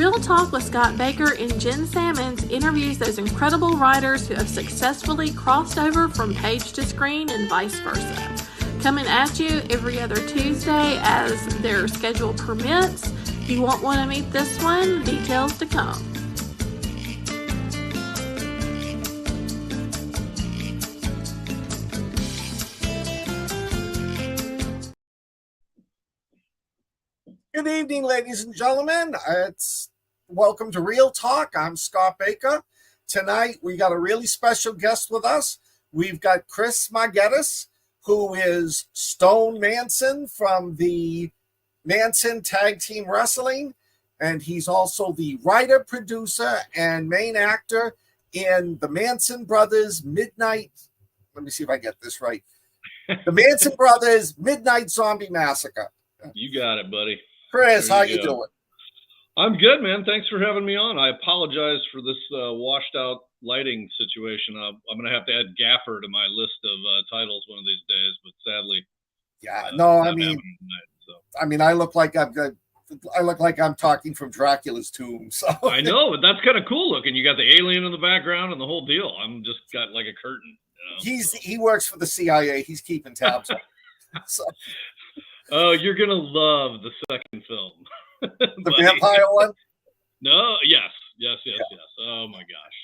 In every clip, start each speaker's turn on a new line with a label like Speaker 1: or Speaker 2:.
Speaker 1: Real Talk with Scott Baker and Jen Sammons interviews those incredible writers who have successfully crossed over from page to screen and vice versa. Coming at you every other Tuesday as their schedule permits. You won't want to meet this one. Details to come.
Speaker 2: Good evening, ladies and gentlemen. Welcome to Real Talk. I'm Scott Baker. Tonight, we got a really special guest with us. We've got Chris Margetis, who is Stone Manson from the Manson Tag Team Wrestling, and he's also the writer, producer, and main actor in the Manson Brothers Midnight. Let me see if I get this right. The Manson Brothers Midnight Zombie Massacre.
Speaker 3: You got it, buddy.
Speaker 2: Chris, how you doing?
Speaker 3: I'm good, man. Thanks for having me on. I apologize for this washed out lighting situation. I'm going to have to add Gaffer to my list of titles one of these days, but sadly,
Speaker 2: I look like I'm talking from Dracula's tomb. So
Speaker 3: I know, but that's kind of cool looking. You got the alien in the background and the whole deal. I'm just got like a curtain.
Speaker 2: He works for the CIA. He's keeping tabs on. So.
Speaker 3: Oh, you're gonna love the second film.
Speaker 2: The vampire one?
Speaker 3: No, yes. Oh my gosh!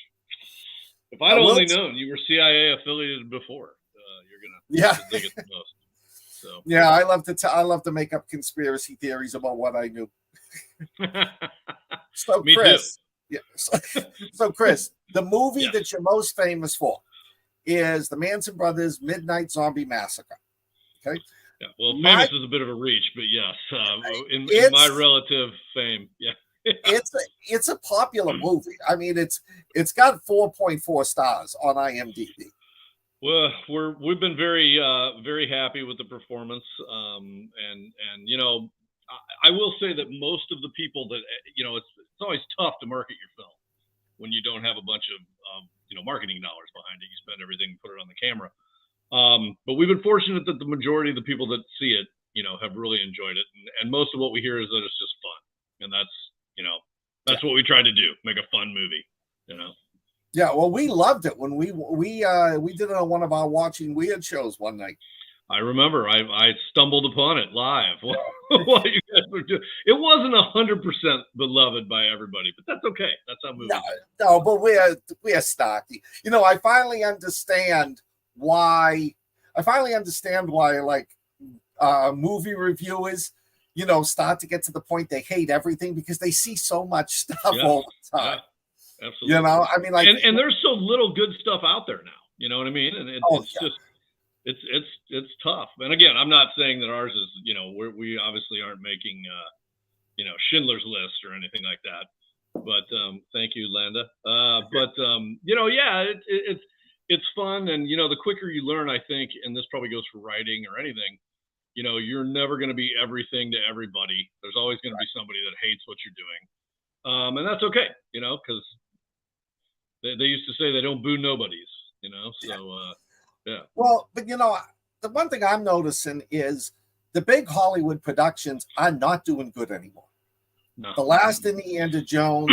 Speaker 3: If I'd only known you were CIA affiliated before, you're gonna dig it the most. So
Speaker 2: yeah, I love to make up conspiracy theories about what I knew. So
Speaker 3: Me
Speaker 2: Chris,
Speaker 3: too.
Speaker 2: So Chris, the movie that you're most famous for is the Manson Brothers Midnight Zombie Massacre. Okay.
Speaker 3: Yeah, well, famous is a bit of a reach, but yes, in my relative fame, yeah.
Speaker 2: It's a popular movie. I mean, it's got 4.4 stars on IMDb.
Speaker 3: Well, we've been very very happy with the performance, and you know, I will say that most of the people that it's always tough to market your film when you don't have a bunch of marketing dollars behind it. You spend everything, put it on the camera. But we've been fortunate that the majority of the people that see it, have really enjoyed it. And most of what we hear is that it's just fun. And that's what we tried to do, make a fun movie,
Speaker 2: Yeah, well, we loved it when we did it on one of our Watching Weird shows one night.
Speaker 3: I remember I stumbled upon it live while you guys were doing. It wasn't 100% beloved by everybody, but that's okay. That's how movies.
Speaker 2: No, but we're stocky. I finally understand why like movie reviewers start to get to the point they hate everything because they see so much stuff all the time.
Speaker 3: Yeah, absolutely.
Speaker 2: I mean, like,
Speaker 3: and there's so little good stuff out there now, you know what I mean? And it's tough. And again, I'm not saying that ours is, we obviously aren't making Schindler's List or anything like that, but thank you, Landa. It's fun. And, the quicker you learn, I think, and this probably goes for writing or anything, you're never going to be everything to everybody. There's always going to be somebody that hates what you're doing. And that's okay, because they used to say they don't boo nobodies, so, yeah.
Speaker 2: Well, but, the one thing I'm noticing is the big Hollywood productions are not doing good anymore.
Speaker 3: No.
Speaker 2: The last Indiana Jones,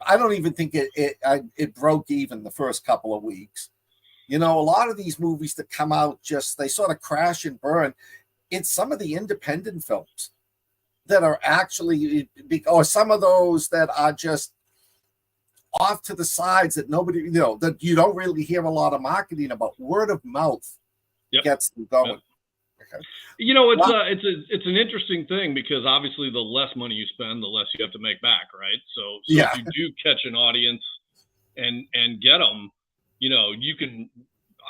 Speaker 2: I don't even think it broke even the first couple of weeks. A lot of these movies that come out they sort of crash and burn. It's some of the independent films that are actually, or some of those that are just off to the sides that nobody, that you don't really hear a lot of marketing about. Word of mouth gets them going. Yep.
Speaker 3: Okay. It's an interesting thing because obviously the less money you spend, the less you have to make back, right? So if you do catch an audience and get them, you can.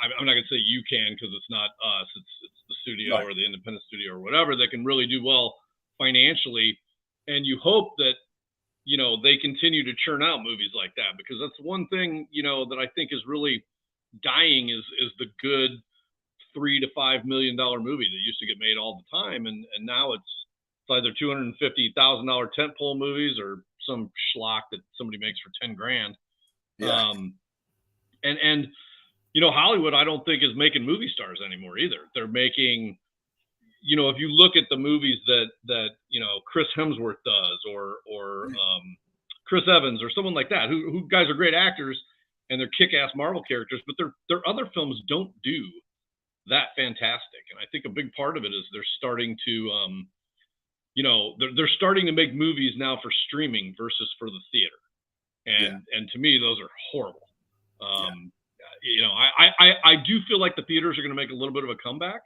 Speaker 3: I'm not going to say you can because it's not us. It's the studio or the independent studio or whatever that can really do well financially, and you hope that they continue to churn out movies like that because that's one thing that I think is really dying is the good $3 to $5 million movie that used to get made all the time, and now it's either $250,000 tentpole movies or some schlock that somebody makes for $10,000.
Speaker 2: Yeah.
Speaker 3: And Hollywood, I don't think is making movie stars anymore either. They're making, if you look at the movies that Chris Hemsworth does, or Chris Evans or someone like that, who guys are great actors and they're kick-ass Marvel characters, but their other films don't do that fantastic. And I think a big part of it is they're starting to, they're starting to make movies now for streaming versus for the theater. And to me, those are horrible. I do feel like the theaters are going to make a little bit of a comeback.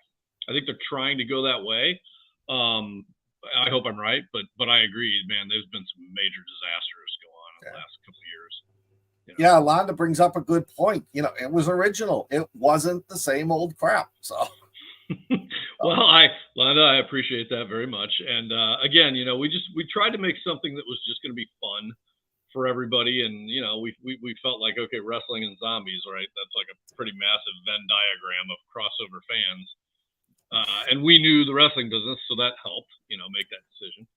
Speaker 3: I think they're trying to go that way. I hope I'm right, but I agree, man. There's been some major disasters go on in the last couple of years.
Speaker 2: Yeah, Londa brings up a good point. It was original. It wasn't the same old crap. So,
Speaker 3: well, Londa, I appreciate that very much. And again, we tried to make something that was just going to be fun for everybody. And we felt like, okay, wrestling and zombies, right? That's like a pretty massive Venn diagram of crossover fans. And we knew the wrestling business, so that helped, make that decision.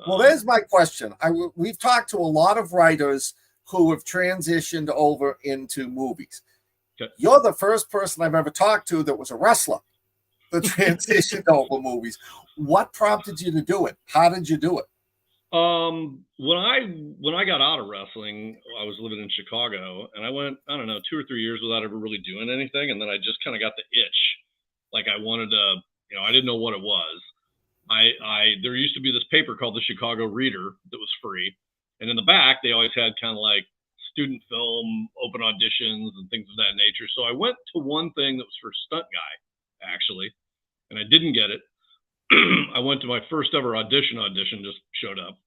Speaker 2: Well, there's my question. We've talked to a lot of writers who have transitioned over into movies.
Speaker 3: Okay.
Speaker 2: You're the first person I've ever talked to that was a wrestler that transitioned over movies. What prompted you to do it? How did you do it?
Speaker 3: When I got out of wrestling, I was living in Chicago, and I went, 2 or 3 years without ever really doing anything, and then I just kind of got the itch. Like I wanted to, I didn't know what it was. There used to be this paper called the Chicago Reader that was free. And in the back, they always had kind of like student film, open auditions and things of that nature. So I went to one thing that was for Stunt Guy, actually, and I didn't get it. I went to my first ever audition, just showed up.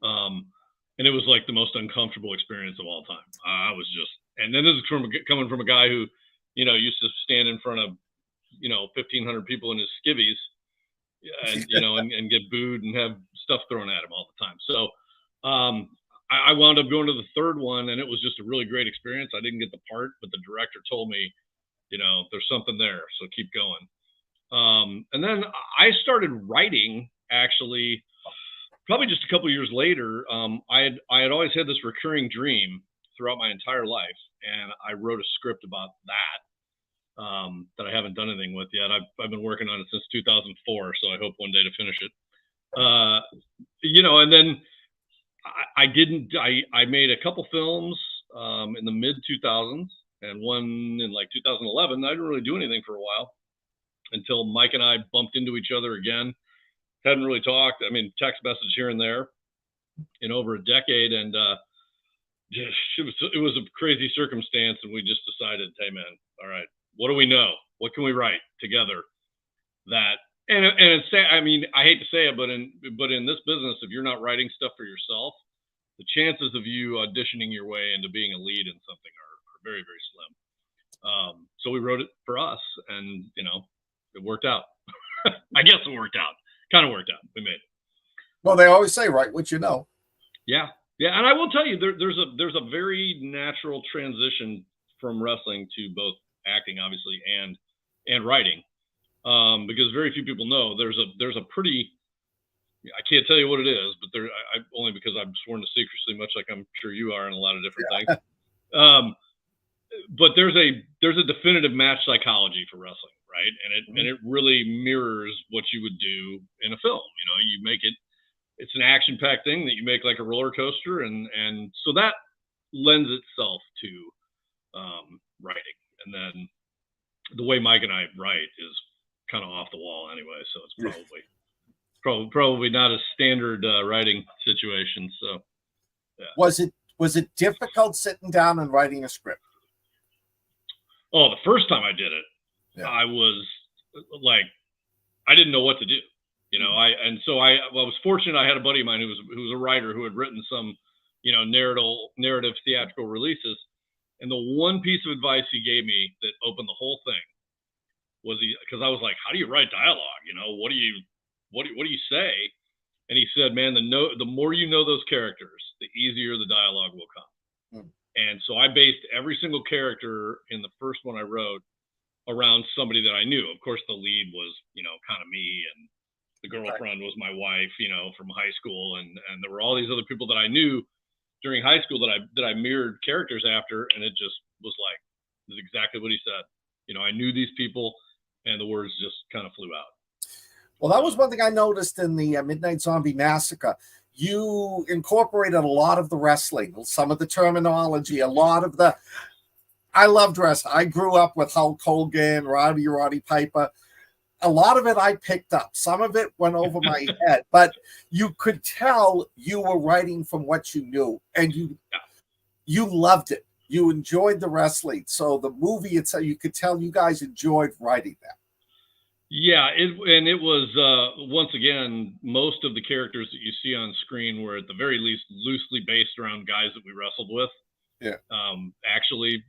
Speaker 3: And it was like the most uncomfortable experience of all time. And then this is coming from a guy who, used to stand in front of, 1,500 people in his skivvies and, and get booed and have stuff thrown at him all the time. So, I wound up going to the third one, and it was just a really great experience. I didn't get the part, but the director told me, there's something there, so keep going. And then I started writing, actually, probably just a couple of years later. I had always had this recurring dream throughout my entire life, and I wrote a script about that I haven't done anything with yet. I've been working on it since 2004, so I hope one day to finish it. And then I made a couple films in the mid 2000s and one in like 2011. I didn't really do anything for a while until Mike and I bumped into each other again. Hadn't really talked. Text message here and there in over a decade. And it was a crazy circumstance. And we just decided, hey, man, all right, what do we know? What can we write together that, and it's, I hate to say it, but in this business, if you're not writing stuff for yourself, the chances of you auditioning your way into being a lead in something are very, very slim. So we wrote it for us, and it worked out. I guess it worked out. Kind of worked out. We made it.
Speaker 2: Well, they always say, right, what you know.
Speaker 3: Yeah, and I will tell you, there's a very natural transition from wrestling to both acting, obviously, and writing. Because very few people know there's a pretty, I can't tell you what it is, but only because I'm sworn to secrecy, much like I'm sure you are in a lot of different things. But there's a definitive match psychology for wrestling, right? And it really mirrors what you would do in a film. You make it's an action-packed thing that you make like a roller coaster, and so that lends itself to writing. And then the way Mike and I write is kind of off the wall anyway, so it's probably not a standard writing situation. So yeah. Was it difficult sitting down and writing a script? Oh, the first time I did it, I was like, I didn't know what to do, I was fortunate. I had a buddy of mine who was a writer who had written some narrative theatrical releases, and the one piece of advice he gave me that opened the whole thing was because I was like, how do you write dialogue? What do you say? And he said, man, the more you know those characters, the easier the dialogue will come. And so I based every single character in the first one I wrote around somebody that I knew. Of course, the lead was, kind of me, and the girlfriend was my wife, from high school. And there were all these other people that I knew during high school that I mirrored characters after. And it just was like, this is exactly what he said. I knew these people, and the words just kind of flew out. Well, that was one thing I noticed in the Midnight Zombie Massacre.
Speaker 2: you incorporated a lot of the wrestling, some of the terminology, a lot of the. I loved wrestling. I grew up with Hulk Hogan, Roddy Piper. A lot of it I picked up. Some of it went over my head, but you could tell you were writing from what you knew, and you loved it. You enjoyed the wrestling. So the movie itself, you could tell you guys enjoyed writing that.
Speaker 3: Yeah, it was once again, most of the characters that you see on screen were at the very least loosely based around guys that we wrestled with.
Speaker 2: Yeah.
Speaker 3: Actually,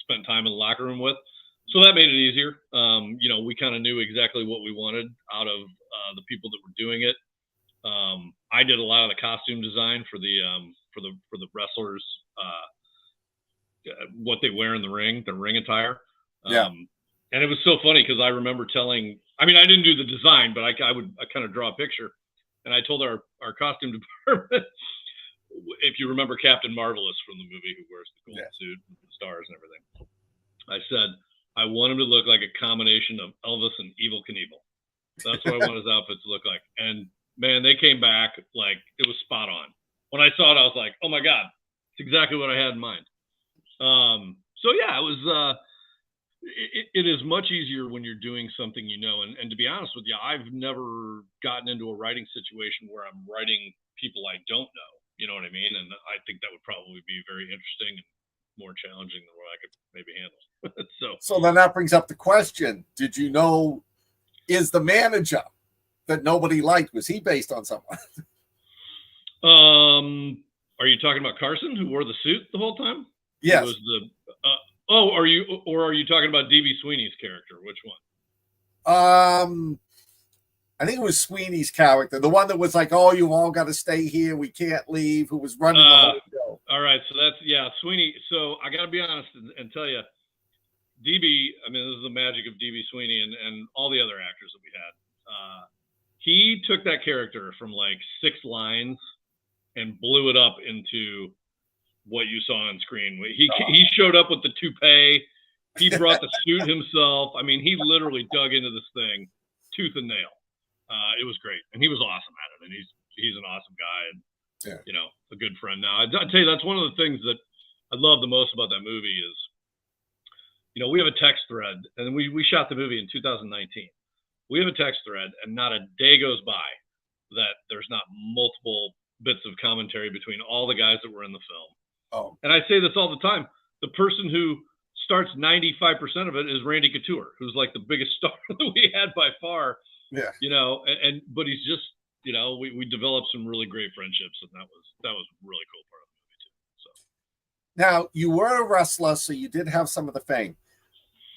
Speaker 3: spent time in the locker room with. So that made it easier. We kind of knew exactly what we wanted out of the people that were doing it. I did a lot of the costume design for the wrestlers, what they wear in the ring, their ring attire. And it was so funny because I remember I didn't do the design, but I kind of draw a picture. And I told our costume department, if you remember Captain Marvelous from the movie, who wears the gold suit with the stars and everything, I said, I want him to look like a combination of Elvis and Evel Knievel. That's what I want his outfit to look like. And man, they came back like it was spot on. When I saw it, I was like, oh my God, it's exactly what I had in mind. So yeah, it was, it is much easier when you're doing something, and to be honest with you, I've never gotten into a writing situation where I'm writing people I don't know, you know what I mean? And I think that would probably be very interesting and more challenging than what I could maybe handle.
Speaker 2: So then that brings up the question, did you know, is the manager that nobody liked, was he based on someone?
Speaker 3: Are you talking about Carson, who wore the suit the whole time?
Speaker 2: Yes.
Speaker 3: Was are you talking about D.B. Sweeney's character? Which
Speaker 2: one? I think it was Sweeney's character, the one that was like, "Oh, you all got to stay here. We can't leave." Who was running the whole show?
Speaker 3: All right, so that's Sweeney. So I got to be honest and tell you, DB. This is the magic of DB Sweeney and all the other actors that we had. He took that character from like 6 lines and blew it up into what you saw on screen. He showed up with the toupee. He brought the suit himself. He literally dug into this thing tooth and nail. It was great, and he was awesome at it. And he's an awesome guy, and a good friend. Now, I tell you, that's one of the things that I love the most about that movie is, we have a text thread, and we shot the movie in 2019. We have a text thread, and not a day goes by that there's not multiple bits of commentary between all the guys that were in the film.
Speaker 2: Oh. And
Speaker 3: I say this all the time. The person who starts 95% of it is Randy Couture, who's like the biggest star that we had by far.
Speaker 2: Yeah.
Speaker 3: But he's just, we developed some really great friendships, and that was a really cool part of the movie too. So
Speaker 2: now, you were a wrestler, so you did have some of the fame.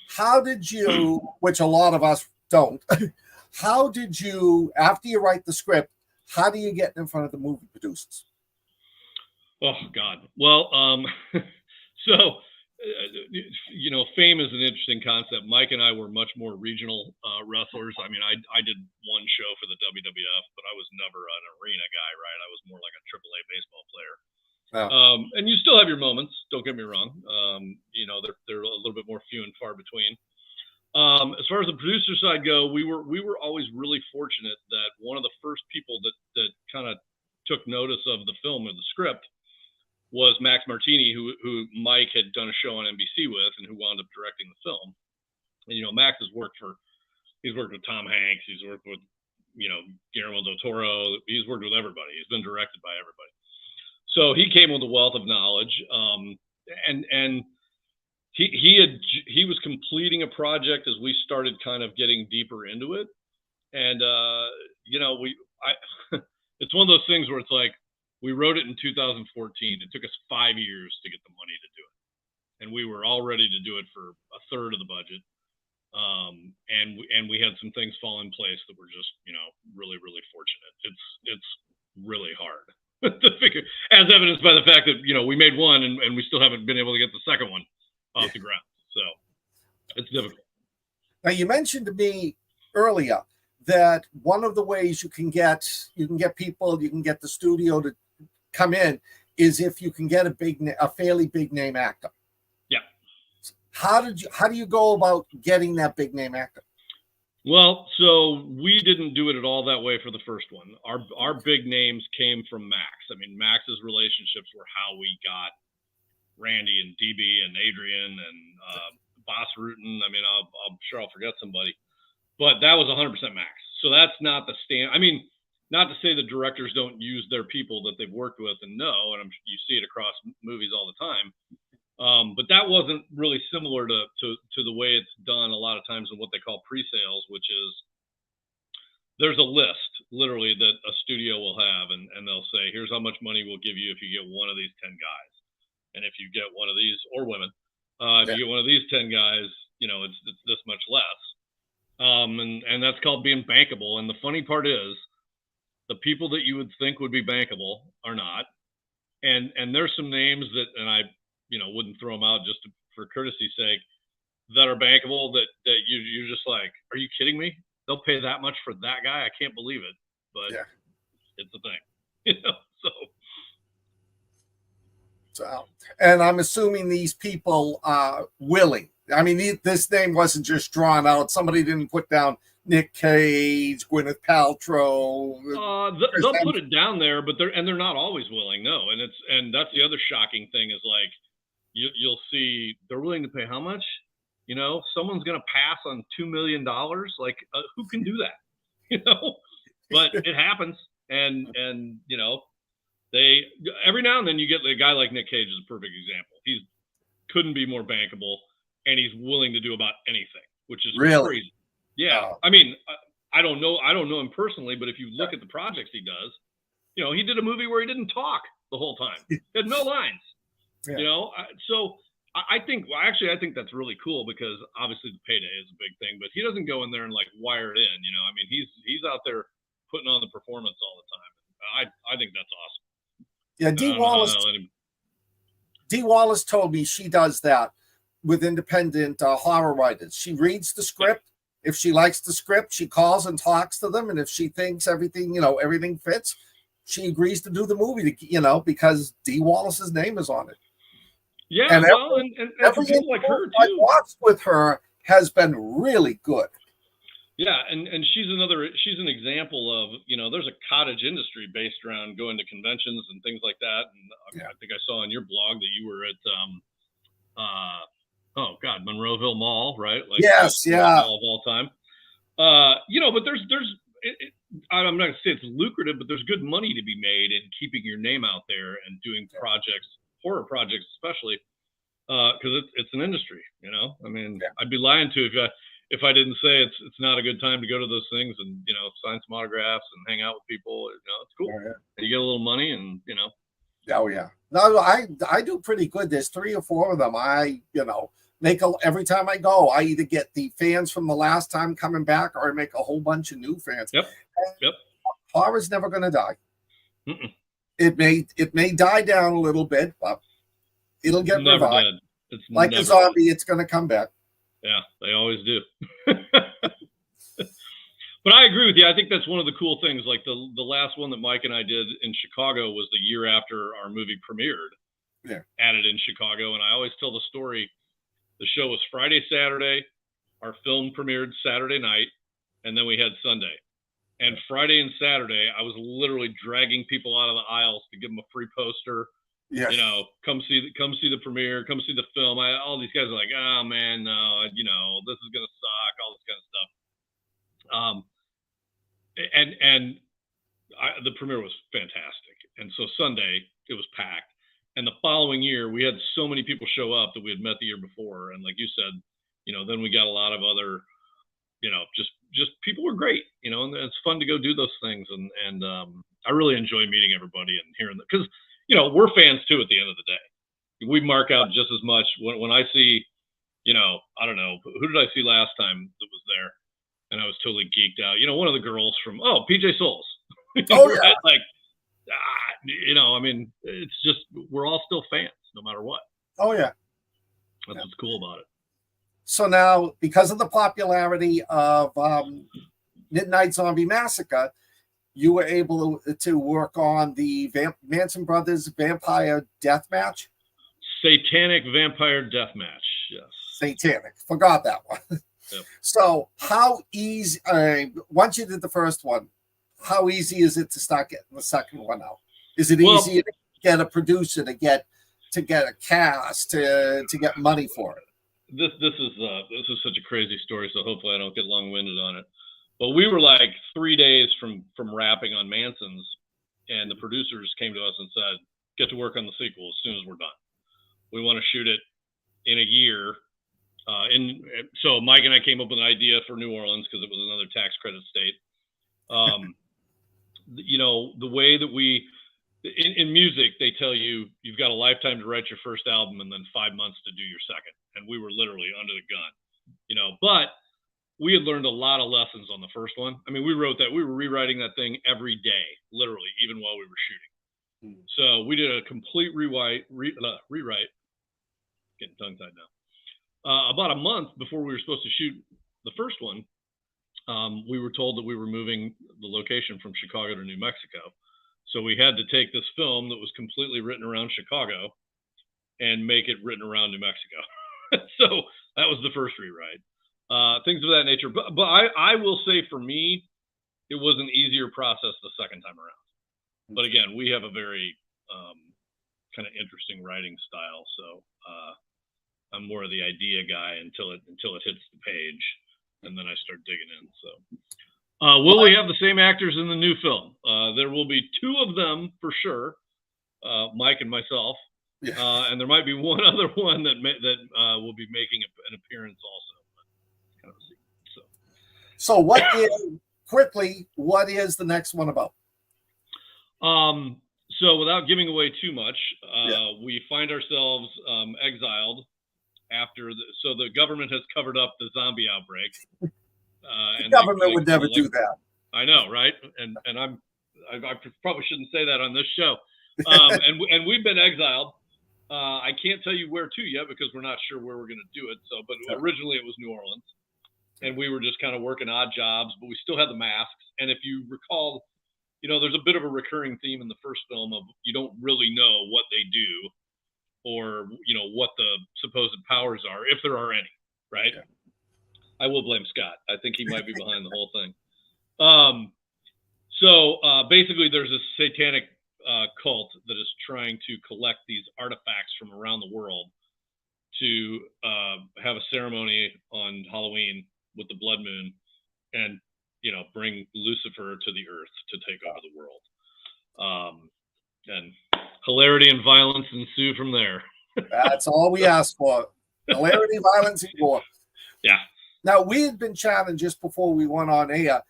Speaker 2: How did you, which a lot of us don't, how did you, after you write the script, how do you get in front of the movie producers?
Speaker 3: Oh God. Well, fame is an interesting concept. Mike and I were much more regional wrestlers. I did one show for the WWF, but I was never an arena guy, right? I was more like a AAA baseball player.
Speaker 2: Oh.
Speaker 3: And you still have your moments. Don't get me wrong. They're a little bit more few and far between. As far as the producer side go, we were always really fortunate that one of the first people that kind of took notice of the film or the script was Max Martini, who Mike had done a show on NBC with, and who wound up directing the film. And Max he's worked with Tom Hanks, he's worked with Guillermo del Toro, he's worked with everybody, he's been directed by everybody. So he came with a wealth of knowledge, and he was completing a project as we started kind of getting deeper into it, and it's one of those things where it's like, we wrote it in 2014. It took us 5 years to get the money to do it, and we were all ready to do it for a third of the budget. And we had some things fall in place that were just really, really fortunate. It's really hard to figure, as evidenced by the fact that we made one and we still haven't been able to get the second one off the ground. So it's difficult.
Speaker 2: Now, you mentioned to me earlier that one of the ways you can get people, you can get the studio to come in, is if you can get a fairly big name actor.
Speaker 3: Yeah.
Speaker 2: How do you go about getting that big name actor?
Speaker 3: Well, so we didn't do it at all that way for the first one. Our big names came from Max. I mean, Max's relationships were how we got Randy and DB and Adrian and Boss Rutan. I mean, I'm sure I'll forget somebody, but that was 100% Max. So that's not the stand. I mean, not to say the directors don't use their people that they've worked with and know, and you see it across movies all the time. But that wasn't really similar to the way it's done a lot of times in what they call pre-sales, which is there's a list literally that a studio will have, and they'll say, here's how much money we'll give you if you get one of these 10 guys. And if you get one of these, or women, if you get one of these 10 guys, it's this much less. And that's called being bankable. And the funny part is the people that you would think would be bankable are not. And there's some names that, and I, wouldn't throw them out just for courtesy's sake, that are bankable that you're just like, are you kidding me? They'll pay that much for that guy? I can't believe it. But it's a thing,
Speaker 2: So, and I'm assuming these people are willing. I mean, this name wasn't just drawn out. Somebody didn't put down Nick Cage, Gwyneth Paltrow.
Speaker 3: They'll put it down there, but they're not always willing. No, and that's the other shocking thing is like you'll see they're willing to pay how much? Someone's going to pass on $2 million. Like who can do that? But it happens, and they every now and then you get a guy like Nick Cage is a perfect example. He's couldn't be more bankable, and he's willing to do about anything, which is
Speaker 2: really
Speaker 3: crazy. Yeah, I mean, I don't know him personally, but if you look at the projects he does, he did a movie where he didn't talk the whole time, he had no lines. So I think that's really cool because obviously the payday is a big thing, but he doesn't go in there and like wire it in. I mean, he's out there putting on the performance all the time. I think that's awesome.
Speaker 2: Yeah, Dee Wallace told me she does that with independent horror writers. She reads the script. If she likes the script, she calls and talks to them. And if she thinks everything fits, she agrees to do the movie, because Dee Wallace's name is on it.
Speaker 3: Yeah,
Speaker 2: and
Speaker 3: everything like her too.
Speaker 2: I've watched with her has been really good.
Speaker 3: Yeah, and she's an example of, there's a cottage industry based around going to conventions and things like that. And I think I saw on your blog that you were at, Monroeville Mall, right? Like
Speaker 2: yes,
Speaker 3: mall of all time. But I'm not going to say it's lucrative, but there's good money to be made in keeping your name out there and doing projects, horror projects especially, because it's an industry. I mean, I'd be lying to you if I didn't say it's not a good time to go to those things and sign some autographs and hang out with people. It's cool. Oh, yeah. You get a little money and
Speaker 2: Oh yeah. No, I do pretty good. There's 3 or 4 of them. I make every time I go. I either get the fans from the last time coming back, or I make a whole bunch of new fans.
Speaker 3: Yep.
Speaker 2: Horror's never going to die.
Speaker 3: Mm-mm.
Speaker 2: It may die down a little bit, but it'll get revived.
Speaker 3: It's
Speaker 2: like a zombie. It's going to come back.
Speaker 3: Yeah, they always do. But I agree with you. I think that's one of the cool things. Like the last one that Mike and I did in Chicago was the year after our movie premiered.
Speaker 2: Yeah.
Speaker 3: Added in Chicago. And I always tell the story. The show was Friday, Saturday. Our film premiered Saturday night. And then we had Sunday. And Friday and Saturday, I was literally dragging people out of the aisles to give them a free poster.
Speaker 2: Yes.
Speaker 3: Come see the premiere, come see the film. All these guys are like, oh man, no, this is gonna suck, all this kind of stuff. The premiere was fantastic, and so Sunday it was packed. And the following year, we had so many people show up that we had met the year before, and like you said, then we got a lot of other, just people were great, and it's fun to go do those things, and I really enjoy meeting everybody and hearing that because. We're fans too at the end of the day. We mark out just as much when I see, I don't know, who did I see last time that was there? And I was totally geeked out. One of the girls from, PJ Souls.
Speaker 2: Oh, yeah.
Speaker 3: Right? Like, I mean, it's just, we're all still fans no matter what.
Speaker 2: Oh, yeah.
Speaker 3: That's what's cool about it.
Speaker 2: So now, because of the popularity of Midnight Zombie Massacre, you were able to work on the Manson Brothers Vampire Death Match?
Speaker 3: Satanic Vampire Death Match, yes.
Speaker 2: Satanic. Forgot that one.
Speaker 3: Yep.
Speaker 2: So how easy, once you did the first one, how easy is it to start getting the second one out? Is it easier to get a producer, to get a cast, to get money for it?
Speaker 3: This is such a crazy story, so hopefully I don't get long-winded on it. But we were like 3 days from wrapping on Manson's, and the producers came to us and said, "Get to work on the sequel as soon as we're done. We want to shoot it in a year." So Mike and I came up with an idea for New Orleans because it was another tax credit state. The way that in music, they tell you you've got a lifetime to write your first album and then 5 months to do your second. And we were literally under the gun, but we had learned a lot of lessons on the first one. I mean, we were rewriting that thing every day, literally, even while we were shooting. So we did a complete rewrite, getting tongue tied now. About a month before we were supposed to shoot the first one, we were told that we were moving the location from Chicago to New Mexico. So we had to take this film that was completely written around Chicago and make it written around New Mexico. So that was the first rewrite. Things of that nature. But I will say for me, it was an easier process the second time around. But again, we have a very kind of interesting writing style. So I'm more of the idea guy until it hits the page, and then I start digging in. So will we have the same actors in the new film? There will be 2 of them for sure, Mike and myself. Yeah. And there might be one other one that will be making an appearance also. Kind of a secret,
Speaker 2: so what is the next one about?
Speaker 3: So without giving away too much, we find ourselves exiled after so the government has covered up the zombie outbreak.
Speaker 2: The government would never do that.
Speaker 3: I know, right? And I probably shouldn't say that on this show. And we've been exiled. I can't tell you where to yet because we're not sure where we're going to do it. So, but originally it was New Orleans, and we were just kind of working odd jobs, but we still had the masks. And if you recall, there's a bit of a recurring theme in the first film of you don't really know what they do, or what the supposed powers are, if there are any. Right? Yeah. I will blame Scott. I think he might be behind the whole thing. So basically, there's a satanic cult that is trying to collect these artifacts from around the world to have a ceremony on Halloween with the blood moon and, bring Lucifer to the earth to take over the world. And hilarity and violence ensue from there.
Speaker 2: That's all we ask for. Hilarity, violence, and war.
Speaker 3: Yeah.
Speaker 2: Now, we had been chatting just before we went on air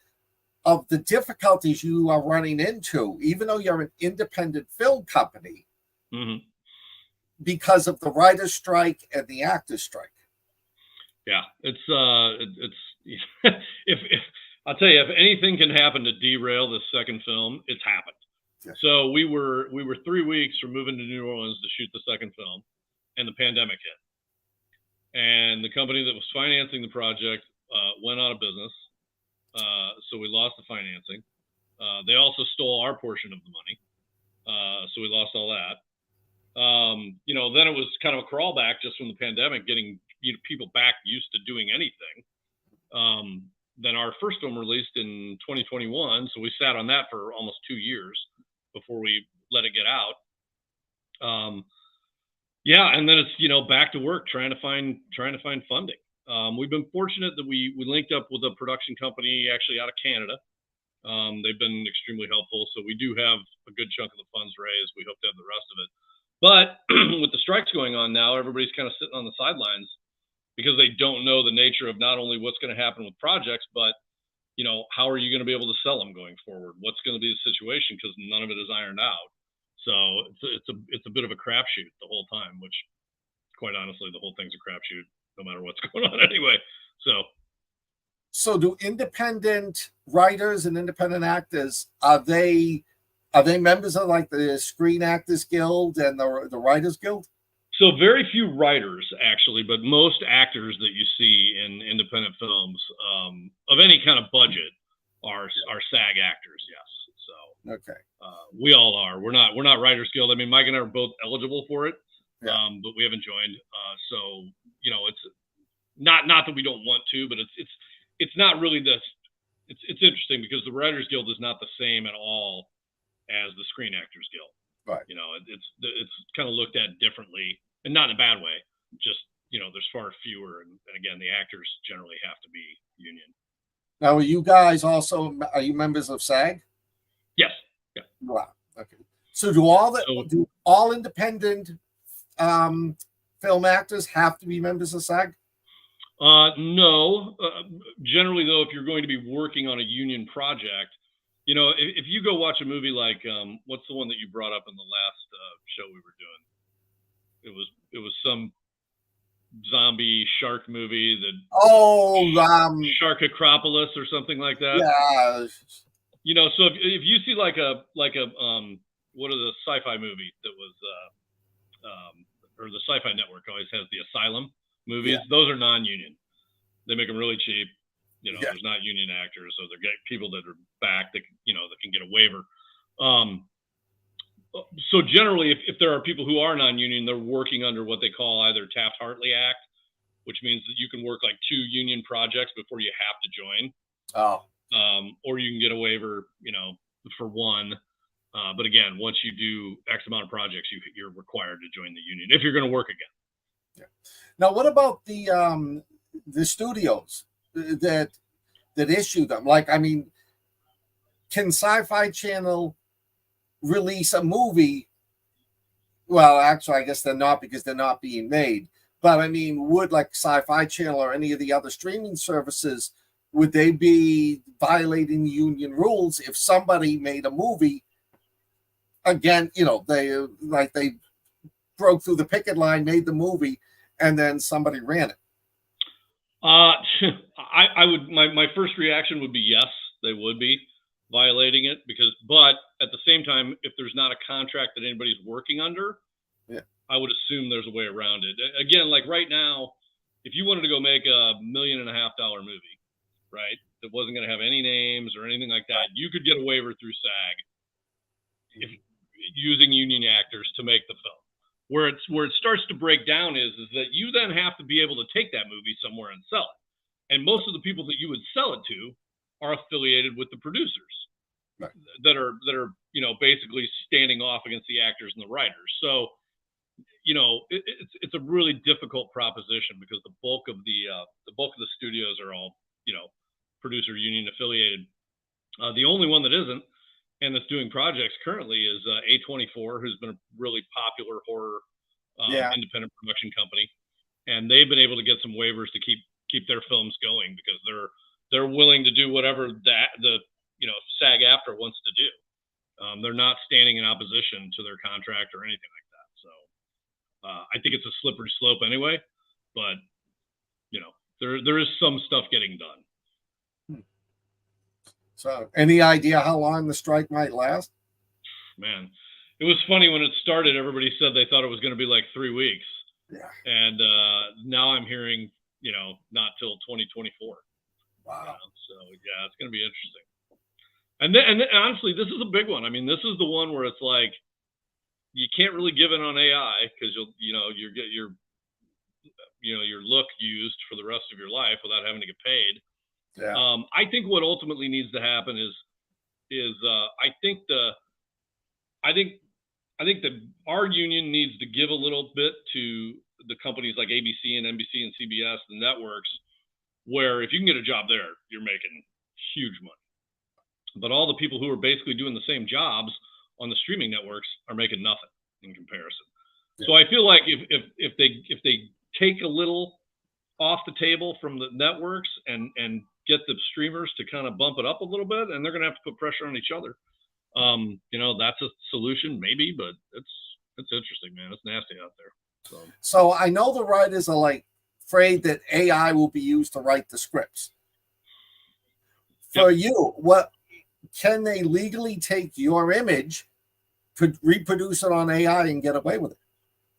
Speaker 2: of the difficulties you are running into, even though you're an independent film company, because of the writer's strike and the actor's strike.
Speaker 3: Yeah, it's if I'll tell you, if anything can happen to derail this second film, it's happened. Yeah. So we were 3 weeks from moving to New Orleans to shoot the second film, and the pandemic hit. And the company that was financing the project went out of business. So we lost the financing. They also stole our portion of the money. So we lost all that. Then it was kind of a crawl back just from the pandemic, getting people back used to doing anything. Then our first film released in 2021. So we sat on that for almost 2 years before we let it get out. And then it's, back to work, trying to find funding. We've been fortunate that we linked up with a production company actually out of Canada. They've been extremely helpful. So we do have a good chunk of the funds raised. We hope to have the rest of it. But with the strikes going on now, everybody's kind of sitting on the sidelines because they don't know the nature of not only what's going to happen with projects, but, how are you going to be able to sell them going forward? What's going to be the situation? Because none of it is ironed out. So it's a bit of a crapshoot the whole time, which quite honestly, the whole thing's a crapshoot no matter what's going on anyway. So
Speaker 2: do independent writers and independent actors, are they members of like the Screen Actors Guild and the Writers Guild?
Speaker 3: So very few writers actually, but most actors that you see in independent films of any kind of budget are SAG actors. Yes. So
Speaker 2: okay.
Speaker 3: We all are. We're not Writers Guild. I mean, Mike and I are both eligible for it, but we haven't joined. So it's not that we don't want to, but it's not really it's interesting because the Writers Guild is not the same at all as the Screen Actors Guild.
Speaker 2: Right.
Speaker 3: You know, it's kind of looked at differently, and not in a bad way. Just, you know, there's far fewer, and again, the actors generally have to be union.
Speaker 2: Now, are you guys also, are you members of SAG?
Speaker 3: Yes. Yeah.
Speaker 2: Wow. Okay. So do all independent film actors have to be members of SAG?
Speaker 3: No. Generally, though, if you're going to be working on a union project, you know, if you go watch a movie like what's the one that you brought up in the last show we were doing? It was some zombie shark movie that Shark Acropolis or something like that.
Speaker 2: Yeah.
Speaker 3: You know, so if you see like a what are the sci-fi movie that was or the Sci-Fi Network always has the Asylum movies. Yeah. Those are non-union. They make them really cheap. You know, there's not union actors, so they're getting people that are back that, you know, that can get a waiver. So generally, if there are people who are non-union, they're working under what they call either Taft-Hartley Act, which means that you can work like 2 union projects before you have to join.
Speaker 2: Oh.
Speaker 3: Or you can get a waiver, you know, for one. But again, once you do X amount of projects, you're required to join the union if you're going to work again.
Speaker 2: Yeah. Now, what about the studios that issue them? Like, I mean, can Sci-Fi Channel release a movie? Well, actually, I guess they're not, because they're not being made. But I mean, would like Sci-Fi Channel or any of the other streaming services, would they be violating the union rules if somebody made a movie? Again, you know, they broke through the picket line, made the movie, and then somebody ran it.
Speaker 3: I would, my first reaction would be yes, they would be violating it, but at the same time, if there's not a contract that anybody's working under, I would assume there's a way around it. Again, like right now, if you wanted to go make $1.5 million movie, right, that wasn't going to have any names or anything like that, you could get a waiver through SAG if using union actors to make the film. Where it starts to break down is that you then have to be able to take that movie somewhere and sell it. And most of the people that you would sell it to are affiliated with the producers, right, that are, you know, basically standing off against the actors and the writers. So, you know, it's a really difficult proposition because the bulk of the studios are all, you know, producer union affiliated. The only one that isn't, and that's doing projects currently, is A24, who's been a really popular horror independent production company, and they've been able to get some waivers to keep their films going because they're willing to do whatever the you know, SAG-AFTRA wants to do. They're not standing in opposition to their contract or anything like that. So I think it's a slippery slope anyway, but you know, there is some stuff getting done.
Speaker 2: So, any idea how long the strike might last?
Speaker 3: Man, it was funny when it started. Everybody said they thought it was going to be like 3 weeks.
Speaker 2: Yeah.
Speaker 3: And now I'm hearing, you know, not till 2024.
Speaker 2: Wow.
Speaker 3: You know? So yeah, it's going to be interesting. And then honestly, this is a big one. I mean, this is the one where it's like you can't really give it on AI because you get your look used for the rest of your life without having to get paid.
Speaker 2: Yeah.
Speaker 3: I think what ultimately needs to happen is I think that our union needs to give a little bit to the companies like ABC and NBC and CBS, the networks, where if you can get a job there, you're making huge money. But all the people who are basically doing the same jobs on the streaming networks are making nothing in comparison. Yeah. So I feel like if they take a little off the table from the networks and get the streamers to kind of bump it up a little bit, and they're going to have to put pressure on each other. You know, that's a solution maybe, but it's interesting, man. It's nasty out there.
Speaker 2: So I know the writers are like afraid that AI will be used to write the scripts. For you, what can they legally take your image, reproduce it on AI, and get away with it?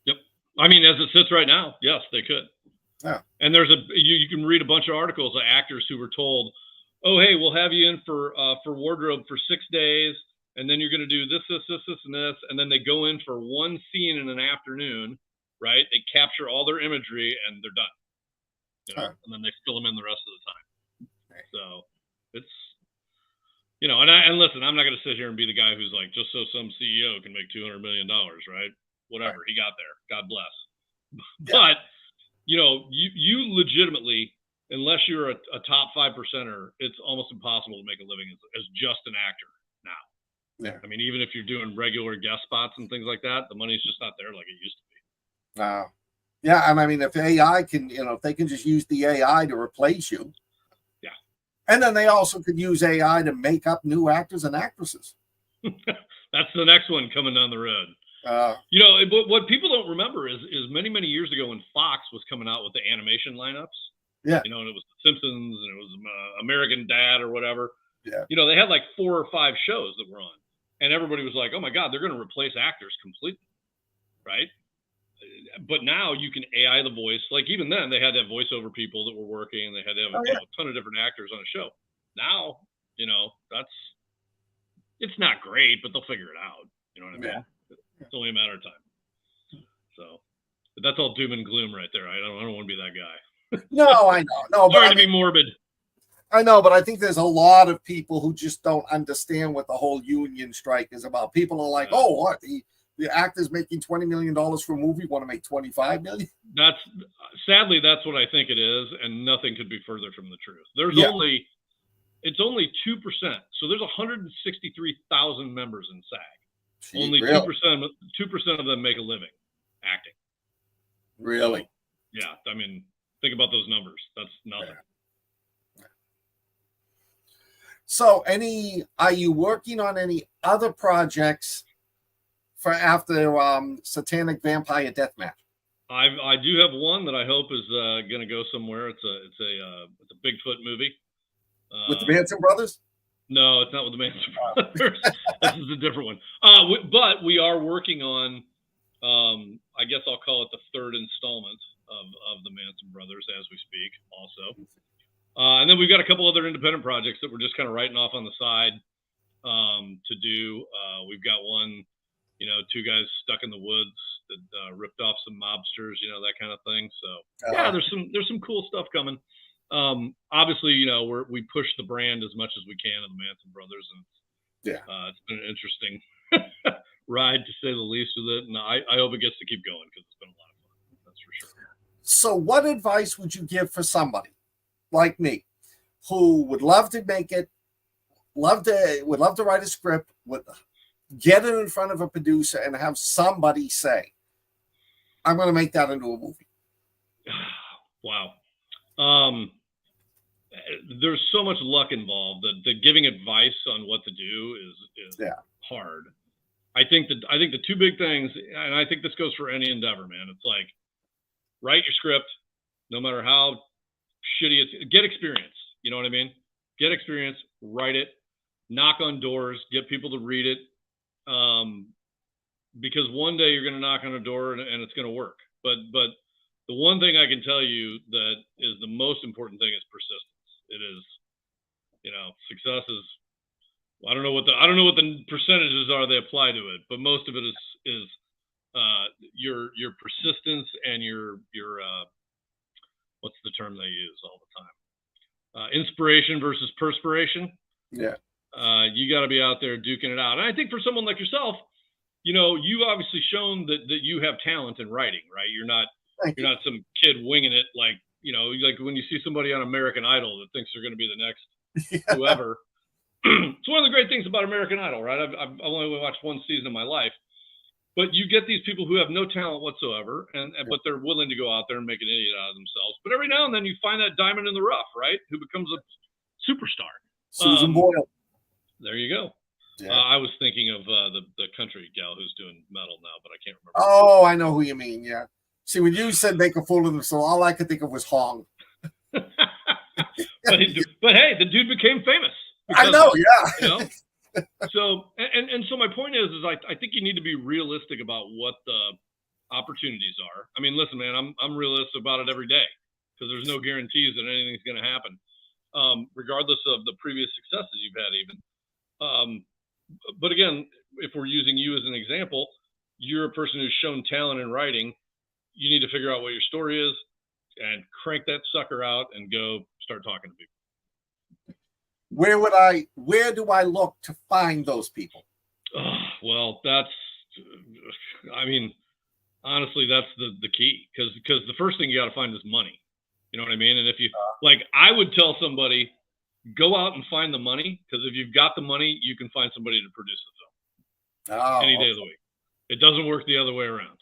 Speaker 3: Yep. I mean, as it sits right now, yes, they could.
Speaker 2: Yeah.
Speaker 3: And there's you can read a bunch of articles of actors who were told, oh, hey, we'll have you in for wardrobe for 6 days, and then you're going to do this, and this, and then they go in for one scene in an afternoon, right? They capture all their imagery, and they're done. and then they fill them in the rest of the time. So it's, and listen, I'm not going to sit here and be the guy who's like, just so some CEO can make $200 million, right? Whatever, he got there. God bless. But, you legitimately, unless you're a top 5%er, it's almost impossible to make a living as just an actor now.
Speaker 2: Yeah.
Speaker 3: I mean, even if you're doing regular guest spots and things like that, the money's just not there like it used to be.
Speaker 2: Yeah, and I mean, if AI can, if they can just use the AI to replace you.
Speaker 3: Yeah.
Speaker 2: And then they also could use AI to make up new actors and actresses.
Speaker 3: That's the next one coming down the road. What people don't remember is many, many years ago when Fox was coming out with the animation lineups.
Speaker 2: Yeah.
Speaker 3: And it was The Simpsons and it was American Dad or whatever.
Speaker 2: Yeah.
Speaker 3: They had like 4 or 5 shows that were on. And everybody was like, oh my God, they're going to replace actors completely. Right. But now you can AI the voice. Like even then they had to have voiceover people that were working. They had to have a ton of different actors on a show. Now, it's not great, but they'll figure it out. You know what I mean?
Speaker 2: Yeah.
Speaker 3: It's only a matter of time. So, but that's all doom and gloom right there. I don't want to be that guy.
Speaker 2: No, I know. No,
Speaker 3: Sorry to be morbid.
Speaker 2: I know, but I think there's a lot of people who just don't understand what the whole union strike is about. People are like, "Oh, what the actor's making $20 million for a movie, want to make $25 million?"
Speaker 3: Sadly that's what I think it is, and nothing could be further from the truth. It's only 2%. So there's 163,000 members in SAG.
Speaker 2: Gee,
Speaker 3: only
Speaker 2: really?
Speaker 3: 2% of them make a living acting.
Speaker 2: Really?
Speaker 3: So, yeah, I mean, think about those numbers. That's nothing.
Speaker 2: Yeah. So are you working on any other projects for after Satanic Vampire Deathmatch?
Speaker 3: I do have one that I hope is going to go somewhere. It's a Bigfoot movie.
Speaker 2: With the Manson Brothers?
Speaker 3: No, it's not with the Manson Brothers. This is a different one. But we are working on, I guess I'll call it the 3rd installment of the Manson Brothers as we speak also. And then we've got a couple other independent projects that we're just kind of writing off on the side to do. We've got one, 2 guys stuck in the woods that ripped off some mobsters, that kind of thing. So there's some cool stuff coming. Obviously, we push the brand as much as we can of the Manson Brothers, and it's been an interesting ride to say the least with it. And I hope it gets to keep going because it's been a lot of fun. That's for sure.
Speaker 2: So what advice would you give for somebody like me who would love to make it, would love to write a script, would get it in front of a producer and have somebody say, I'm going to make that into a movie?
Speaker 3: Wow. There's so much luck involved that the giving advice on what to do is hard. I think the 2 big things, and I think this goes for any endeavor, man. It's like, write your script, no matter how shitty it's, get experience. You know what I mean? Get experience, write it, knock on doors, get people to read it. Because one day you're going to knock on a door and it's going to work. But the one thing I can tell you that is the most important thing is persistence. It is, success is, I don't know what the percentages are they apply to it, but most of it is your persistence and your what's the term they use all the time? Inspiration versus perspiration.
Speaker 2: Yeah.
Speaker 3: You got to be out there duking it out. And I think for someone like yourself, you've obviously shown that you have talent in writing, right? You're not some kid winging it like when you see somebody on American Idol that thinks they're going to be the next whoever. It's one of the great things about American Idol, right? I've only watched one season of my life, but you get these people who have no talent whatsoever, but they're willing to go out there and make an idiot out of themselves. But every now and then you find that diamond in the rough, right? Who becomes a superstar.
Speaker 2: Susan Boyle.
Speaker 3: There you go. Yeah. I was thinking of the country gal who's doing metal now, but I can't remember.
Speaker 2: Oh, I know who you mean. Yeah. See, when you said make a fool of themselves, all I could think of was Hong.
Speaker 3: but hey, the dude became famous.
Speaker 2: I know, yeah.
Speaker 3: So so my point is I think you need to be realistic about what the opportunities are. I mean, listen, man, I'm realistic about it every day because there's no guarantees that anything's going to happen, regardless of the previous successes you've had, even. But again, if we're using you as an example, you're a person who's shown talent in writing. You need to figure out what your story is and crank that sucker out and go start talking to people.
Speaker 2: Where do I look to find those people?
Speaker 3: Well, honestly, that's the key, because the first thing you got to find is money. You know what I mean? And if you I would tell somebody, go out and find the money, because if you've got the money, you can find somebody to produce the film any day of the week. It doesn't work the other way around.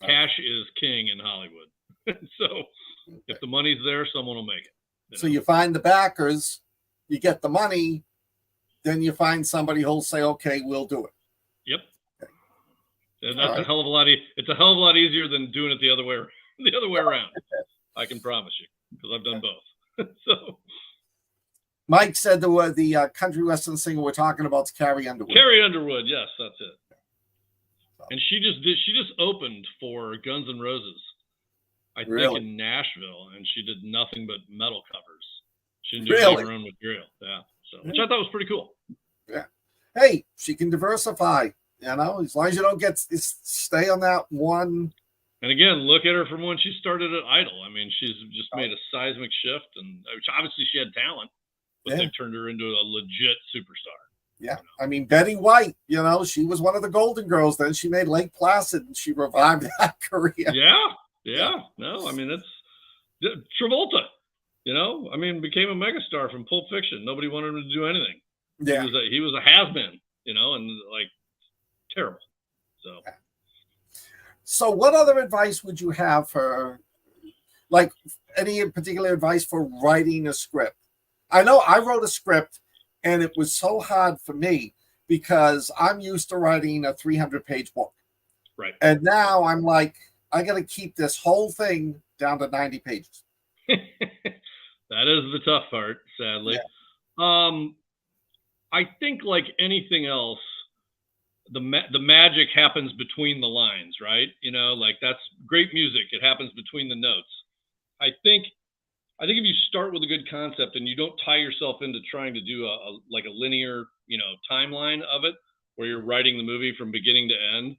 Speaker 3: Cash is king in Hollywood. So if the money's there, someone will make it.
Speaker 2: So you find the backers, you get the money, then you find somebody who'll say, okay, we'll do it.
Speaker 3: Yep. Okay. And that's a hell of a lot. It's a hell of a lot easier than doing it the other way around. I can promise you, because I've done both. So
Speaker 2: Mike said the country western singer we're talking about is Carrie Underwood.
Speaker 3: Carrie Underwood, yes, that's it. And she just opened for Guns N' Roses, I think, in Nashville, and she did nothing but metal covers. She didn't do her own material. Yeah. So, which I thought was pretty cool.
Speaker 2: Yeah. Hey, she can diversify, as long as you don't stay on that one.
Speaker 3: And again, look at her from when she started at Idol. I mean, she's just made a seismic shift, and which obviously she had talent, but they've turned her into a legit superstar.
Speaker 2: Yeah. I mean, Betty White, she was one of the Golden Girls. Then she made Lake Placid, and she revived that career.
Speaker 3: Yeah. No, I mean, it's Travolta. Became a megastar from Pulp Fiction. Nobody wanted him to do anything. Yeah. He was a has-been, and terrible.
Speaker 2: So what other advice would you have for, any particular advice for writing a script? I know I wrote a script, and it was so hard for me because I'm used to writing a 300-page book.
Speaker 3: Right.
Speaker 2: And now I'm like, I got to keep this whole thing down to 90 pages.
Speaker 3: That is the tough part, sadly. Yeah. I think, like anything else, the magic happens between the lines, right? That's great music. It happens between the notes. I think if you start with a good concept and you don't tie yourself into trying to do a linear, timeline of it, where you're writing the movie from beginning to end.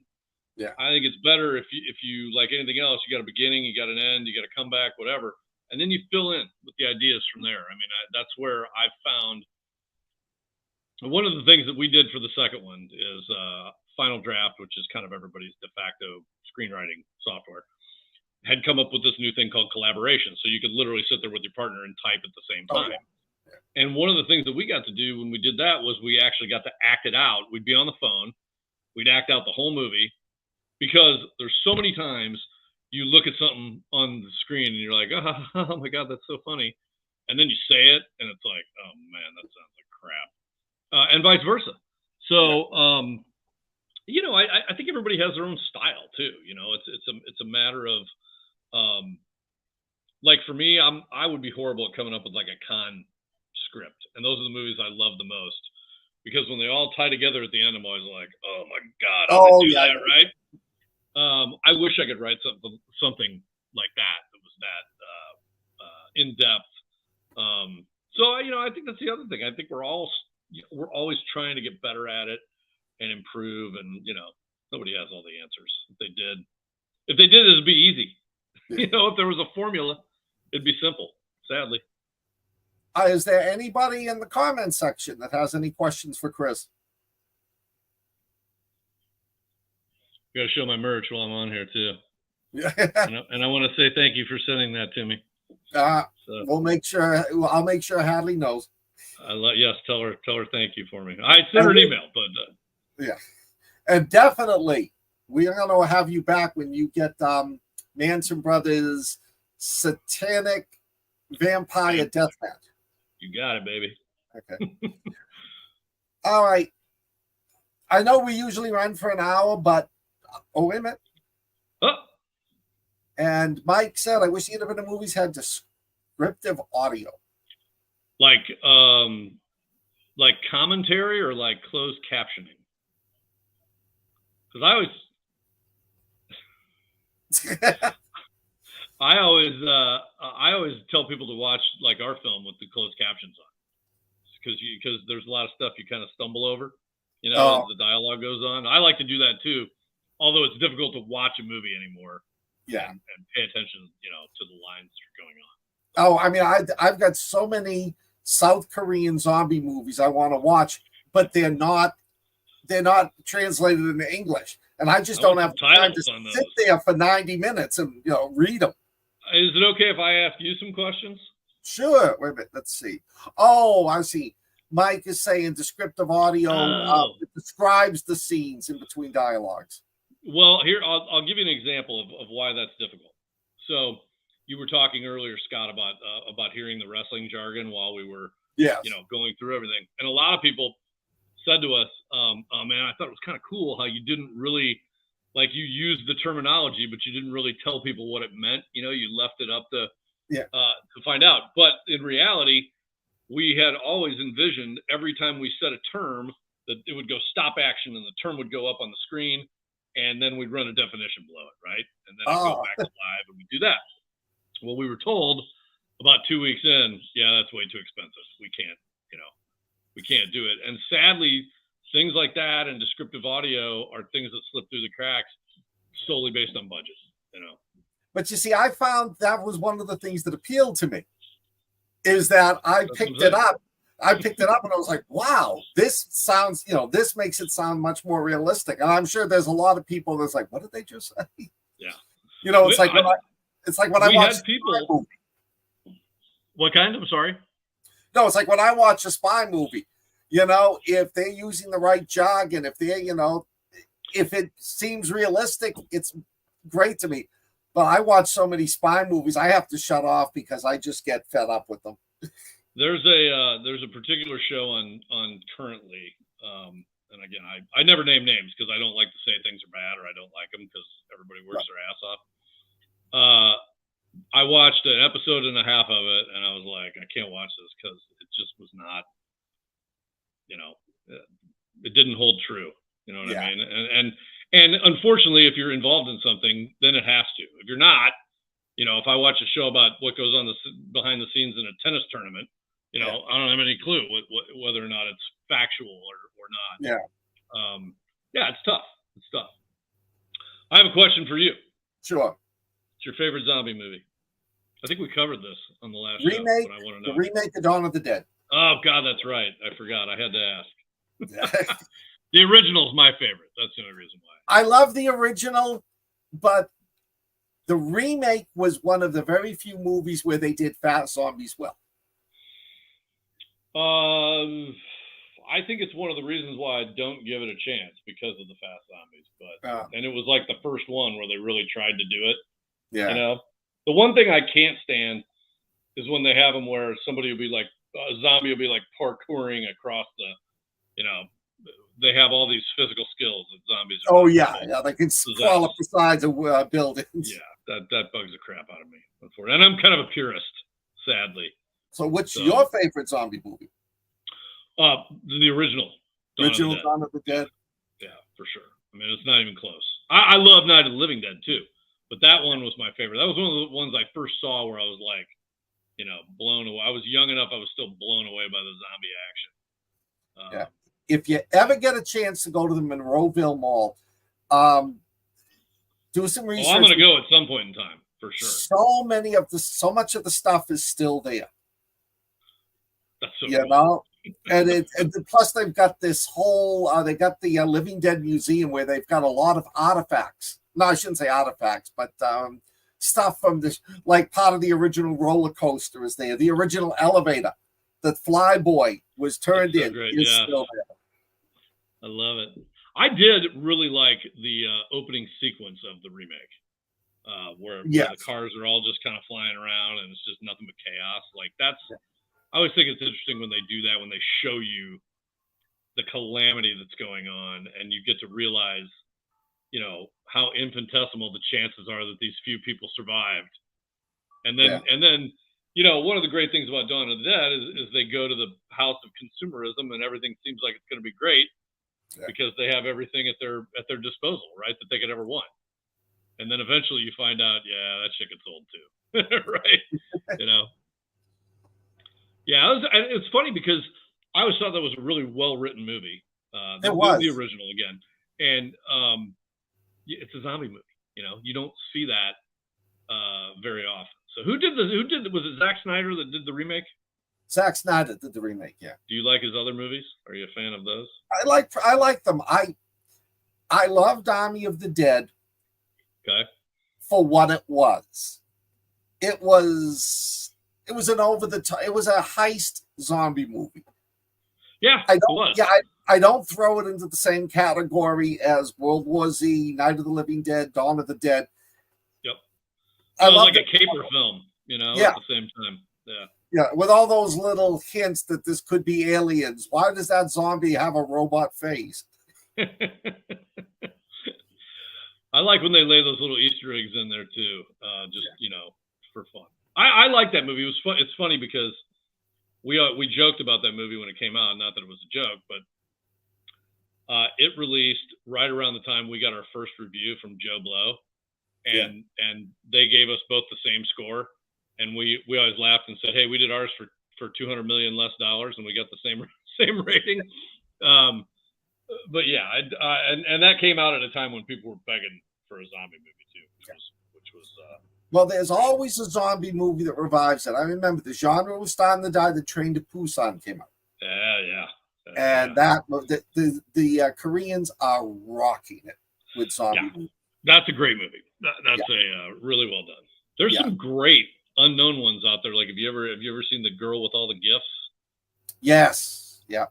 Speaker 2: Yeah.
Speaker 3: I think it's better if you like anything else, you got a beginning, you got an end, you got a comeback, whatever. And then you fill in with the ideas from there. I mean, that's where I found one of the things that we did for the second one is Final Draft, which is kind of everybody's de facto screenwriting software, had come up with this new thing called collaboration. So you could literally sit there with your partner and type at the same time. Yeah. And one of the things that we got to do when we did that was we actually got to act it out. We'd be on the phone. We'd act out the whole movie, because there's so many times you look at something on the screen and you're like, oh my God, that's so funny. And then you say it and it's like, oh man, that sounds like crap. And vice versa. So, I think everybody has their own style too. It's a matter of, for me, I would be horrible at coming up with like a con script. And those are the movies I love the most, because when they all tie together at the end, I'm always like, oh my God, how did they do that, right? I wish I could write something like that was that in depth. I think that's the other thing. I think we're always trying to get better at it and improve. And nobody has all the answers. If they did, it'd be easy. Yeah. If there was a formula, it'd be simple. Sadly.
Speaker 2: Is there anybody in the comment section that has any questions for Chris?
Speaker 3: I got to show my merch while I'm on here too. Yeah. And I want to say thank you for sending that to me.
Speaker 2: We'll make sure. I'll make sure Hadley knows.
Speaker 3: Yes, tell her thank you for me. I sent her an email, but
Speaker 2: yeah, and definitely we are going to have you back when you get Manson Brothers Satanic Vampire Deathmatch.
Speaker 3: You got it, baby.
Speaker 2: Okay. All right. I know we usually run for an hour, but wait a minute.
Speaker 3: Oh.
Speaker 2: And Mike said, I wish either of the movies had descriptive audio.
Speaker 3: Like commentary or like closed captioning? Because I always tell people to watch like our film with the closed captions on, because there's a lot of stuff you kind of stumble over, as the dialogue goes on. I like to do that too, although it's difficult to watch a movie anymore and pay attention, to the lines that are going on.
Speaker 2: Oh, I mean, I've got so many South Korean zombie movies I want to watch, but they're not translated into English, and I just don't have time to sit there for 90 minutes and read them.
Speaker 3: Is it okay if I ask you some questions?
Speaker 2: Sure. Wait a minute. Let's see. Oh, I see. Mike is saying descriptive audio describes the scenes in between dialogues.
Speaker 3: Well, here I'll give you an example of why that's difficult. So you were talking earlier, Scott, about hearing the wrestling jargon while we were going through everything, and a lot of people said to us, "Oh man, I thought it was kind of cool how you didn't really you used the terminology, but you didn't really tell people what it meant. You left it up to find out. But in reality, we had always envisioned every time we said a term that it would go stop action and the term would go up on the screen, and then we'd run a definition below it, right? And then it'd go back to live, and we'd do that. Well, we were told about 2 weeks in, that's way too expensive. We can't, we can't do it. And sadly, things like that and descriptive audio are things that slip through the cracks solely based on budget,
Speaker 2: But you see, I found that was one of the things that appealed to me, is that I picked it up and I was like, wow, this sounds, this makes it sound much more realistic. And I'm sure there's a lot of people that's like, what did they just say?
Speaker 3: Yeah.
Speaker 2: It's like when I watch
Speaker 3: people. What kind? I'm sorry.
Speaker 2: No, it's like when I watch a spy movie, if they're using the right jargon, if they're, if it seems realistic, it's great to me. But I watch so many spy movies, I have to shut off because I just get fed up with them.
Speaker 3: There's a particular show on currently, and again, I never name names because I don't like to say things are bad or I don't like them because everybody works their ass off. I watched an episode and a half of it, and I was like, I can't watch this because it just was not, it didn't hold true. You know what I mean? And unfortunately, if you're involved in something, then it has to. If you're not, if I watch a show about what goes on behind the scenes in a tennis tournament, I don't have any clue whether or not it's factual or not. It's tough. It's tough. I have a question for you.
Speaker 2: Sure.
Speaker 3: What's your favorite zombie movie? I think we covered this on the last
Speaker 2: remake.
Speaker 3: Show, but I want to know.
Speaker 2: The remake of Dawn of the Dead.
Speaker 3: Oh God, that's right. I forgot. I had to ask. The original is my favorite. That's the only reason why.
Speaker 2: I love the original, but the remake was one of the very few movies where they did fast zombies well.
Speaker 3: I think it's one of the reasons why I don't give it a chance because of the fast zombies. But and it was like the first one where they really tried to do it.
Speaker 2: Yeah.
Speaker 3: The one thing I can't stand is when they have them where somebody will be like a zombie will be like parkouring across the, they have all these physical skills that zombies are.
Speaker 2: They can crawl up the sides of buildings.
Speaker 3: Yeah, that bugs the crap out of me. And I'm kind of a purist, sadly.
Speaker 2: So what's your favorite zombie movie?
Speaker 3: The original.
Speaker 2: Dawn of the Dead?
Speaker 3: Yeah, for sure. I mean, it's not even close. I love Night of the Living Dead, too. But that one was my favorite. That was one of the ones I first saw where I was like, blown away. I was young enough, I was still blown away by the zombie action.
Speaker 2: If you ever get a chance to go to the Monroeville Mall, do some research.
Speaker 3: I'm going to go at some point in time, for sure.
Speaker 2: So much of the stuff is still there.
Speaker 3: That's so cool.
Speaker 2: And plus they've got this whole, they got the Living Dead Museum where they've got a lot of artifacts. No, I shouldn't say artifacts, but stuff from this, like part of the original roller coaster is there. The original elevator that Flyboy was turned in is still there.
Speaker 3: I love it. I did really like the opening sequence of the remake, where the cars are all just kind of flying around and it's just nothing but chaos. Like I always think it's interesting when they do that, when they show you the calamity that's going on and you get to realize, how infinitesimal the chances are that these few people survived. And then, one of the great things about Dawn of the Dead is they go to the house of consumerism and everything seems like it's going to be great because they have everything at their disposal, right? That they could ever want. And then eventually you find out, that shit gets old too. Right. It's funny because I always thought that was a really well-written movie. The original again. And, it's a zombie movie. You don't see that very often. So who did was it Zack Snyder that did the remake?
Speaker 2: Zack Snyder did the remake, yeah.
Speaker 3: Do you like his other movies? Are you a fan of those?
Speaker 2: I like them. I loved Army of the Dead.
Speaker 3: Okay.
Speaker 2: For what it was. It was an over the top. It was a heist zombie movie.
Speaker 3: Yeah,
Speaker 2: I don't throw it into the same category as World War Z, Night of the Living Dead, Dawn of the Dead.
Speaker 3: Yep. It was like a caper film, you know, at the same time. Yeah.
Speaker 2: Yeah, with all those little hints that this could be aliens. Why does that zombie have a robot face?
Speaker 3: I like when they lay those little Easter eggs in there too, you know, for fun. I like that movie. It was fun. It's funny because we joked about that movie when it came out. Not that it was a joke, but it released right around the time we got our first review from Joe Blow, and they gave us both the same score, and we always laughed and said, "Hey, we did ours for $200 million less, and we got the same rating." But yeah, and that came out at a time when people were begging for a zombie movie too, which was.
Speaker 2: Well, there's always a zombie movie that revives it. I remember the genre was starting to die. The Train to Busan came out.
Speaker 3: Yeah.
Speaker 2: And the Koreans are rocking it with zombie movies.
Speaker 3: That's a great movie. That's a really well done. There's some great unknown ones out there. Like have you ever seen The Girl with All the Gifts?
Speaker 2: Yes. Yeah.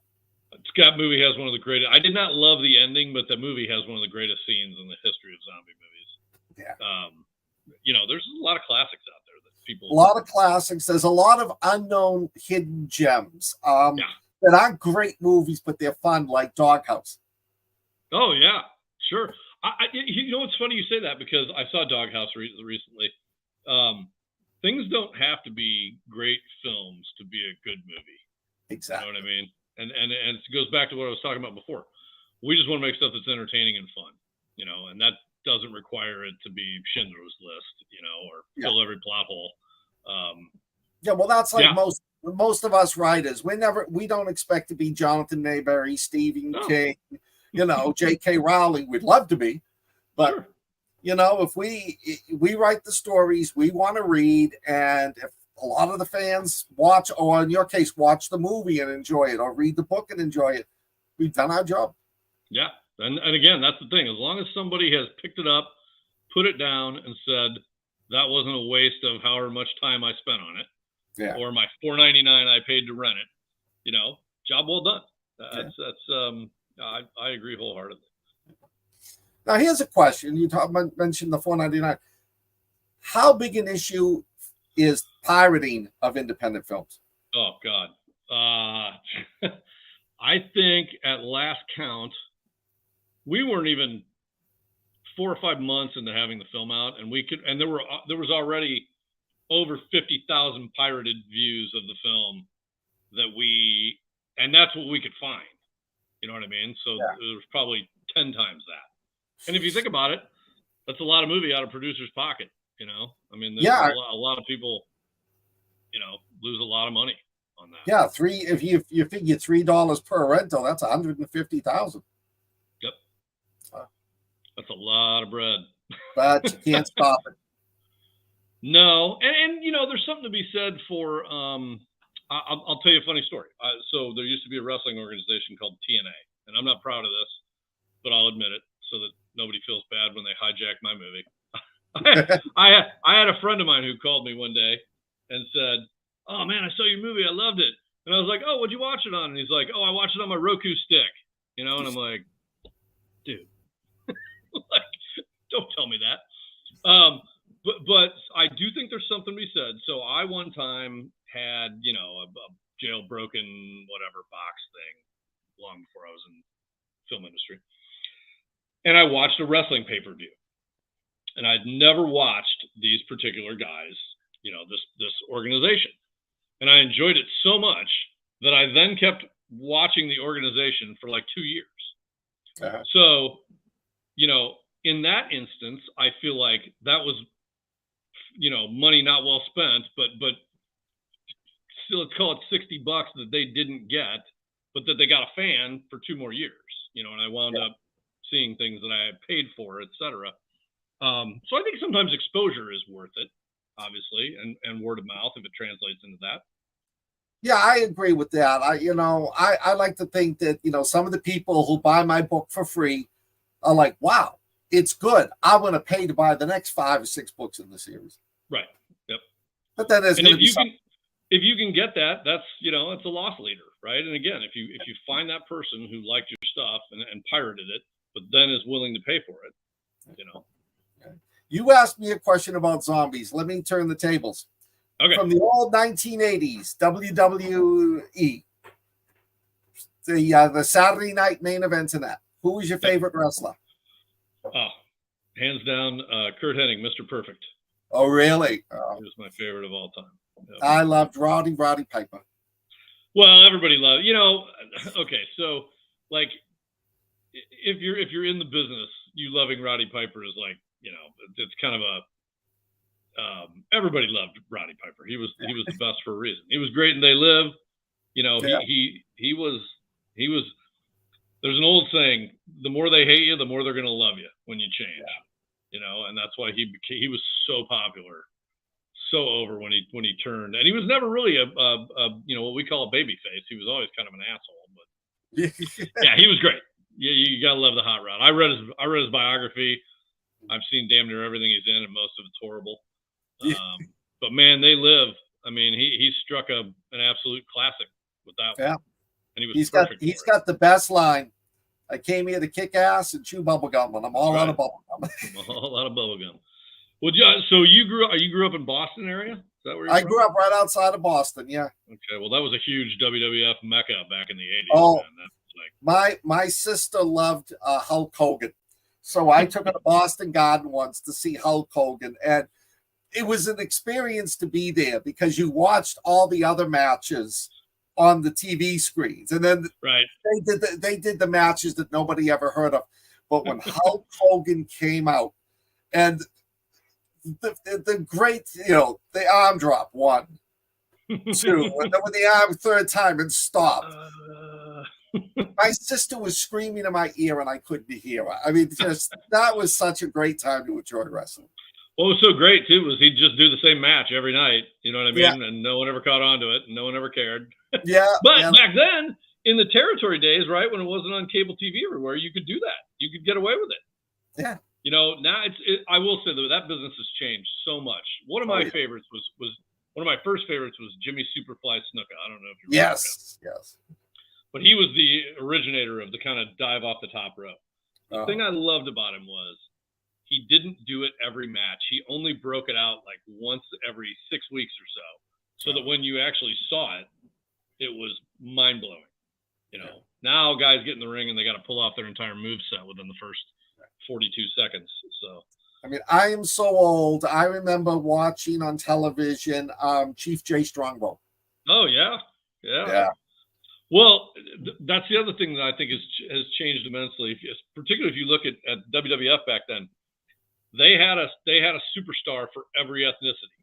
Speaker 3: Scott movie has one of the greatest. I did not love the ending, but the movie has one of the greatest scenes in the history of zombie movies.
Speaker 2: Yeah.
Speaker 3: You know, there's a lot of classics out there that people.
Speaker 2: A lot of classics. There's a lot of unknown hidden gems that aren't great movies, but they're fun, like Doghouse.
Speaker 3: Oh yeah, sure. You know, it's funny you say that because I saw Doghouse recently. Things don't have to be great films to be a good movie.
Speaker 2: Exactly.
Speaker 3: You know what I mean? And it goes back to what I was talking about before. We just want to make stuff that's entertaining and fun, you know, and that doesn't require it to be Schindler's List, you know, or fill every plot hole.
Speaker 2: Well, that's like most of us writers. We don't expect to be Jonathan Mayberry, Stephen King, you know, J.K. Rowling. We'd love to be, but you know, if we write the stories we want to read, and if a lot of the fans watch, or in your case, watch the movie and enjoy it, or read the book and enjoy it, we've done our job.
Speaker 3: Yeah. And again, that's the thing. As long as somebody has picked it up, put it down, and said, that wasn't a waste of however much time I spent on it, or my $4.99 I paid to rent it, you know, job well done. I agree wholeheartedly.
Speaker 2: Now, here's a question. You mentioned the $4.99. How big an issue is pirating of independent films?
Speaker 3: Oh, God. I think at last count, we weren't even 4 or 5 months into having the film out, and there was already over 50,000 pirated views of the film and that's what we could find. You know what I mean? So there was probably 10 times that. And if you think about it, that's a lot of movie out of producer's pocket. You know, I mean, a lot of people, you know, lose a lot of money on that.
Speaker 2: Yeah, if you figure $3 per rental, that's $150,000.
Speaker 3: Yep, that's a lot of bread.
Speaker 2: But you can't stop it.
Speaker 3: No, and you know, there's something to be said for. I'll tell you a funny story. So there used to be a wrestling organization called TNA, and I'm not proud of this, but I'll admit it so that nobody feels bad when they hijack my movie. I had a friend of mine who called me one day and said, "Oh man, I saw your movie. I loved it." And I was like, "Oh, what'd you watch it on?" And he's like, "Oh, I watched it on my Roku stick." You know, and I'm like, "Dude, like, don't tell me that." But I do think there's something to be said. So I one time had, you know, a jailbroken whatever box thing long before I was in the film industry, and I watched a wrestling pay-per-view. And I'd never watched these particular guys, you know, this organization. And I enjoyed it so much that I then kept watching the organization for like 2 years.
Speaker 2: Uh-huh.
Speaker 3: So, you know, in that instance, I feel like that was, you know, money not well spent, but still, let's call it $60 that they didn't get, but that they got a fan for 2 more years, you know, and I wound up seeing things that I had paid for, et cetera. So I think sometimes exposure is worth it, obviously, and word of mouth if it translates into that.
Speaker 2: Yeah, I agree with that. I like to think that, some of the people who buy my book for free are like, wow, it's good. I'm going to pay to buy the next 5 or 6 books in the series.
Speaker 3: Right. Yep.
Speaker 2: But then there's going to be
Speaker 3: if you can get that, that's, it's a loss leader, right? And again, if you find that person who liked your stuff and pirated it, but then is willing to pay for it,
Speaker 2: Okay. You asked me a question about zombies. Let me turn the tables.
Speaker 3: Okay.
Speaker 2: From the old 1980s, WWE, the Saturday night main events and that. Who was your favorite wrestler?
Speaker 3: Oh, hands down, Kurt Hennig, Mr. Perfect.
Speaker 2: Oh, really?
Speaker 3: He was my favorite of all time. Yep.
Speaker 2: I loved Roddy Piper.
Speaker 3: Well, everybody loved, okay, so like if you're in the business, you loving Roddy Piper is like, it's kind of everybody loved Roddy Piper. He was the best for a reason. He was great in They Live. He was there's an old saying, the more they hate you, the more they're going to love you when you change. And that's why he was so popular, so over when he turned, and he was never really a what we call a baby face. He was always kind of an asshole, but yeah, he was great. Yeah, you gotta love the hot rod. I read his biography. I've seen damn near everything he's in, and most of it's horrible. But man, They Live. I mean, he struck an absolute classic with that one. And he's
Speaker 2: got the best line. I came here to kick ass and chew bubble gum, and I'm all out of bubble gum.
Speaker 3: I'm all out of bubble gum. Well, so you grew up in Boston area? Is that where
Speaker 2: I grew up right outside of Boston. Yeah.
Speaker 3: Okay. Well, that was a huge WWF mecca back in the 80s.
Speaker 2: Oh, man. My sister loved Hulk Hogan, so I took her to Boston Garden once to see Hulk Hogan, and it was an experience to be there because you watched all the other matches on the TV screens, and then they did the matches that nobody ever heard of. But when Hulk Hogan came out, and the great, the arm drop 1, 2, and then with the arm 3rd time and stopped. My sister was screaming in my ear, and I couldn't hear her. I mean, that was such a great time to enjoy wrestling.
Speaker 3: What was so great too was he'd just do the same match every night. You know what I mean? Yeah. And no one ever caught on to it, and no one ever cared.
Speaker 2: Yeah.
Speaker 3: But back then, in the territory days, right, when it wasn't on cable TV everywhere, you could do that. You could get away with it.
Speaker 2: Yeah.
Speaker 3: Now I will say that business has changed so much. One of my favorites was one of my first favorites was Jimmy Superfly Snuka. I don't know if you remember him.
Speaker 2: Yes.
Speaker 3: But he was the originator of the kind of dive off the top rope. The thing I loved about him was he didn't do it every match. He only broke it out like once every 6 weeks or so that when you actually saw it, it was mind blowing. Now guys get in the ring and they got to pull off their entire move set within the first 42 seconds. So,
Speaker 2: I mean, I am so old. I remember watching on television Chief Jay Strongbow.
Speaker 3: Oh yeah. Well, that's the other thing that I think has changed immensely. Particularly if you look at WWF back then, they had a superstar for every ethnicity.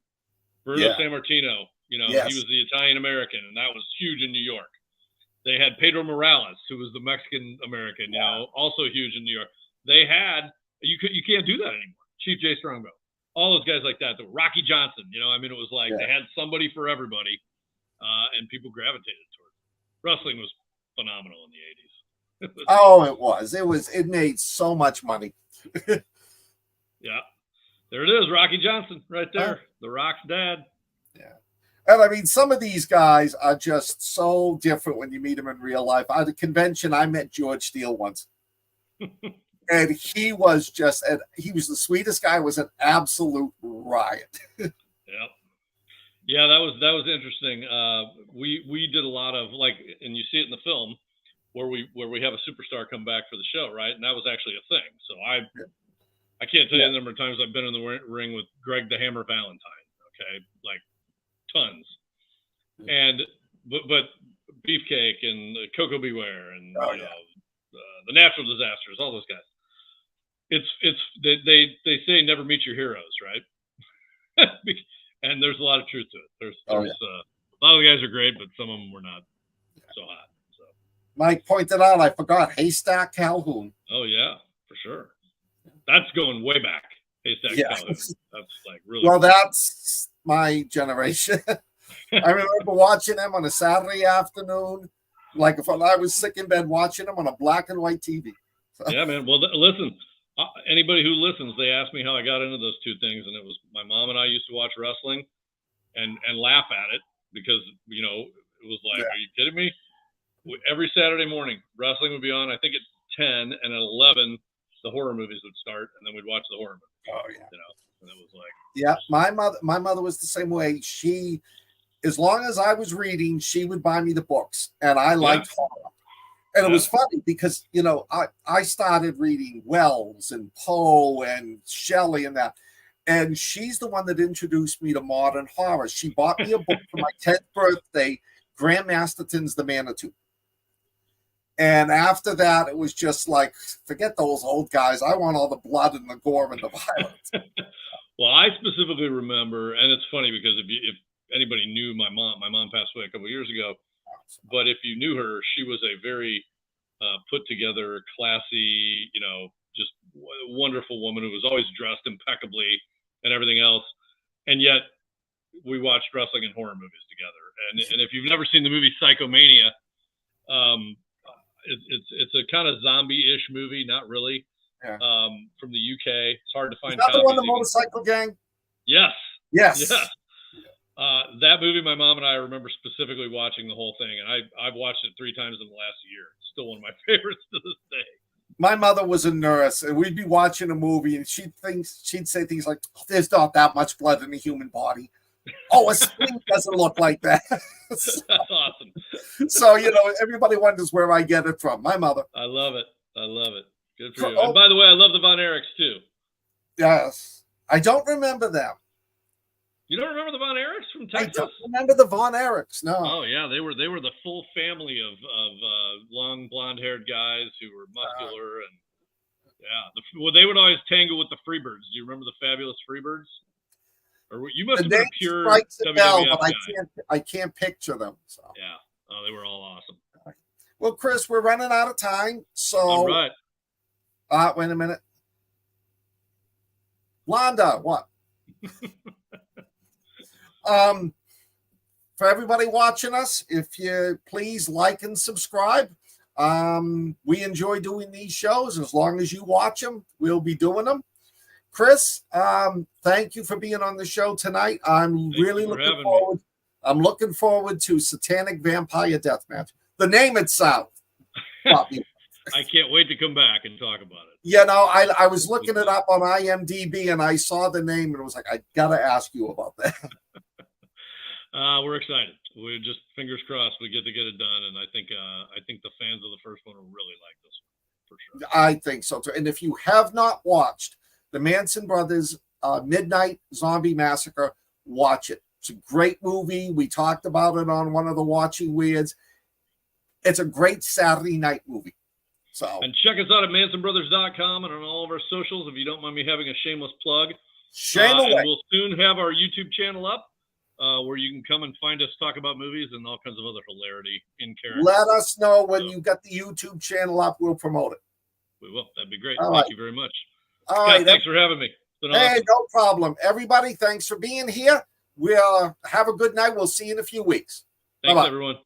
Speaker 3: Bruno Sammartino, he was the Italian American, and that was huge in New York. They had Pedro Morales, who was the Mexican American, also huge in New York. They had you can't do that anymore. Chief Jay Strongbow, all those guys like that. Rocky Johnson, it was like they had somebody for everybody, and people gravitated towards it. Wrestling was phenomenal in the 80s.
Speaker 2: It made so much money.
Speaker 3: Yeah. There it is, Rocky Johnson right there. The Rock's dad.
Speaker 2: Yeah. And I mean, some of these guys are just so different when you meet them in real life. At a convention, I met George Steele once. And he was the sweetest guy, was an absolute riot.
Speaker 3: Yep. Yeah, that was interesting. We did a lot of and you see it in the film where we have a superstar come back for the show, right? And that was actually a thing. So I can't tell you the number of times I've been in the ring with Greg the Hammer Valentine. Okay, like tons. And but Beefcake and Coco Beware and the Natural Disasters, all those guys. They say never meet your heroes, right? And there's a lot of truth to it. There's a lot of the guys are great, but some of them were not so hot. So
Speaker 2: Mike pointed out, I forgot Haystack Calhoun.
Speaker 3: Oh yeah, for sure. That's going way back. Haystack
Speaker 2: Yeah.
Speaker 3: Calhoun. That's like really
Speaker 2: Well,
Speaker 3: cool.
Speaker 2: that's my generation. I remember watching them on a Saturday afternoon, like if I was sick in bed watching them on a black and white TV.
Speaker 3: Yeah, man. Well, listen, anybody who listens, they asked me how I got into those two things, and it was my mom and I used to watch wrestling and laugh at it because, you know, it was like, are you kidding me? Every Saturday morning, wrestling would be on, I think at 10, and at 11, the horror movies would start, and then we'd watch the horror movies.
Speaker 2: Oh, yeah.
Speaker 3: You know, and it was like.
Speaker 2: Yeah, my mother was the same way. She, as long as I was reading, she would buy me the books, and I liked horror. And it was funny because, you know, I started reading Wells and Poe and Shelley and that. And she's the one that introduced me to modern horror. She bought me a book for my 10th birthday, Graham Masterton's The Manitou. And after that, it was just like, forget those old guys. I want all the blood and the gore and the violence.
Speaker 3: Well, I specifically remember, and it's funny because if anybody knew my mom passed away a couple of years ago. But if you knew her, she was a very put together, classy, you know, just wonderful woman who was always dressed impeccably and everything else. And yet we watched wrestling and horror movies together. And if you've never seen the movie Psychomania, it's a kind of zombie-ish movie, not really, from the UK. It's hard to find.
Speaker 2: Is that the one, the motorcycle gang?
Speaker 3: Yes.
Speaker 2: Yes.
Speaker 3: Yeah. That movie, my mom and I remember specifically watching the whole thing, and I've watched it 3 times in the last year. It's still one of my favorites to this day.
Speaker 2: My mother was a nurse, and we'd be watching a movie, and she'd say things like, oh, "There's not that much blood in a human body." Oh, a spleen doesn't look like that.
Speaker 3: That's awesome.
Speaker 2: So, you know, everybody wonders where I get it from. My mother.
Speaker 3: I love it. Good for you. And by the way, I love the Von Erichs too.
Speaker 2: Yes, I don't remember them.
Speaker 3: You don't remember the Von Erichs from Texas?
Speaker 2: I don't remember the Von Erichs. No.
Speaker 3: Oh yeah, they were the full family of long blonde haired guys who were muscular and they would always tangle with the Freebirds. Do you remember the Fabulous Freebirds? Or you must have been a pure WWF
Speaker 2: but
Speaker 3: guy.
Speaker 2: I can't picture them. So.
Speaker 3: Yeah. Oh, they were all awesome.
Speaker 2: Well, Chris, we're running out of time. So
Speaker 3: all right.
Speaker 2: Wait a minute. Londa, what? For everybody watching us, if you please like and subscribe. We enjoy doing these shows. As long as you watch them, we'll be doing them. Chris, thank you for being on the show tonight. I'm really looking forward. I'm looking forward to Satanic Vampire Deathmatch. The name itself.
Speaker 3: I can't wait to come back and talk about it.
Speaker 2: You know, I was looking it up on IMDb and I saw the name and it was like, I gotta ask you about that.
Speaker 3: We're excited. We're just fingers crossed we get it done, and I think the fans of the first one will really like this one for sure.
Speaker 2: I think so too. And if you have not watched the Manson Brothers Midnight Zombie Massacre, watch it. It's a great movie. We talked about it on one of the Watching Weirds. It's a great Saturday night movie. So,
Speaker 3: and check us out at mansonbrothers.com and on all of our socials. If you don't mind me having a shameless plug,
Speaker 2: shame away.
Speaker 3: And we'll soon have our YouTube channel up where you can come and find us talk about movies and all kinds of other hilarity in character.
Speaker 2: Let us know when you got the YouTube channel up. We'll promote it.
Speaker 3: We will. That'd be great.
Speaker 2: All
Speaker 3: Thank
Speaker 2: right.
Speaker 3: you very much.
Speaker 2: All
Speaker 3: Scott,
Speaker 2: right.
Speaker 3: thanks for having me.
Speaker 2: Hey,
Speaker 3: awesome.
Speaker 2: No problem. Everybody, thanks for being here. We'll have a good night. We'll see you in a few weeks.
Speaker 3: Thanks,
Speaker 2: Bye-bye.
Speaker 3: everyone.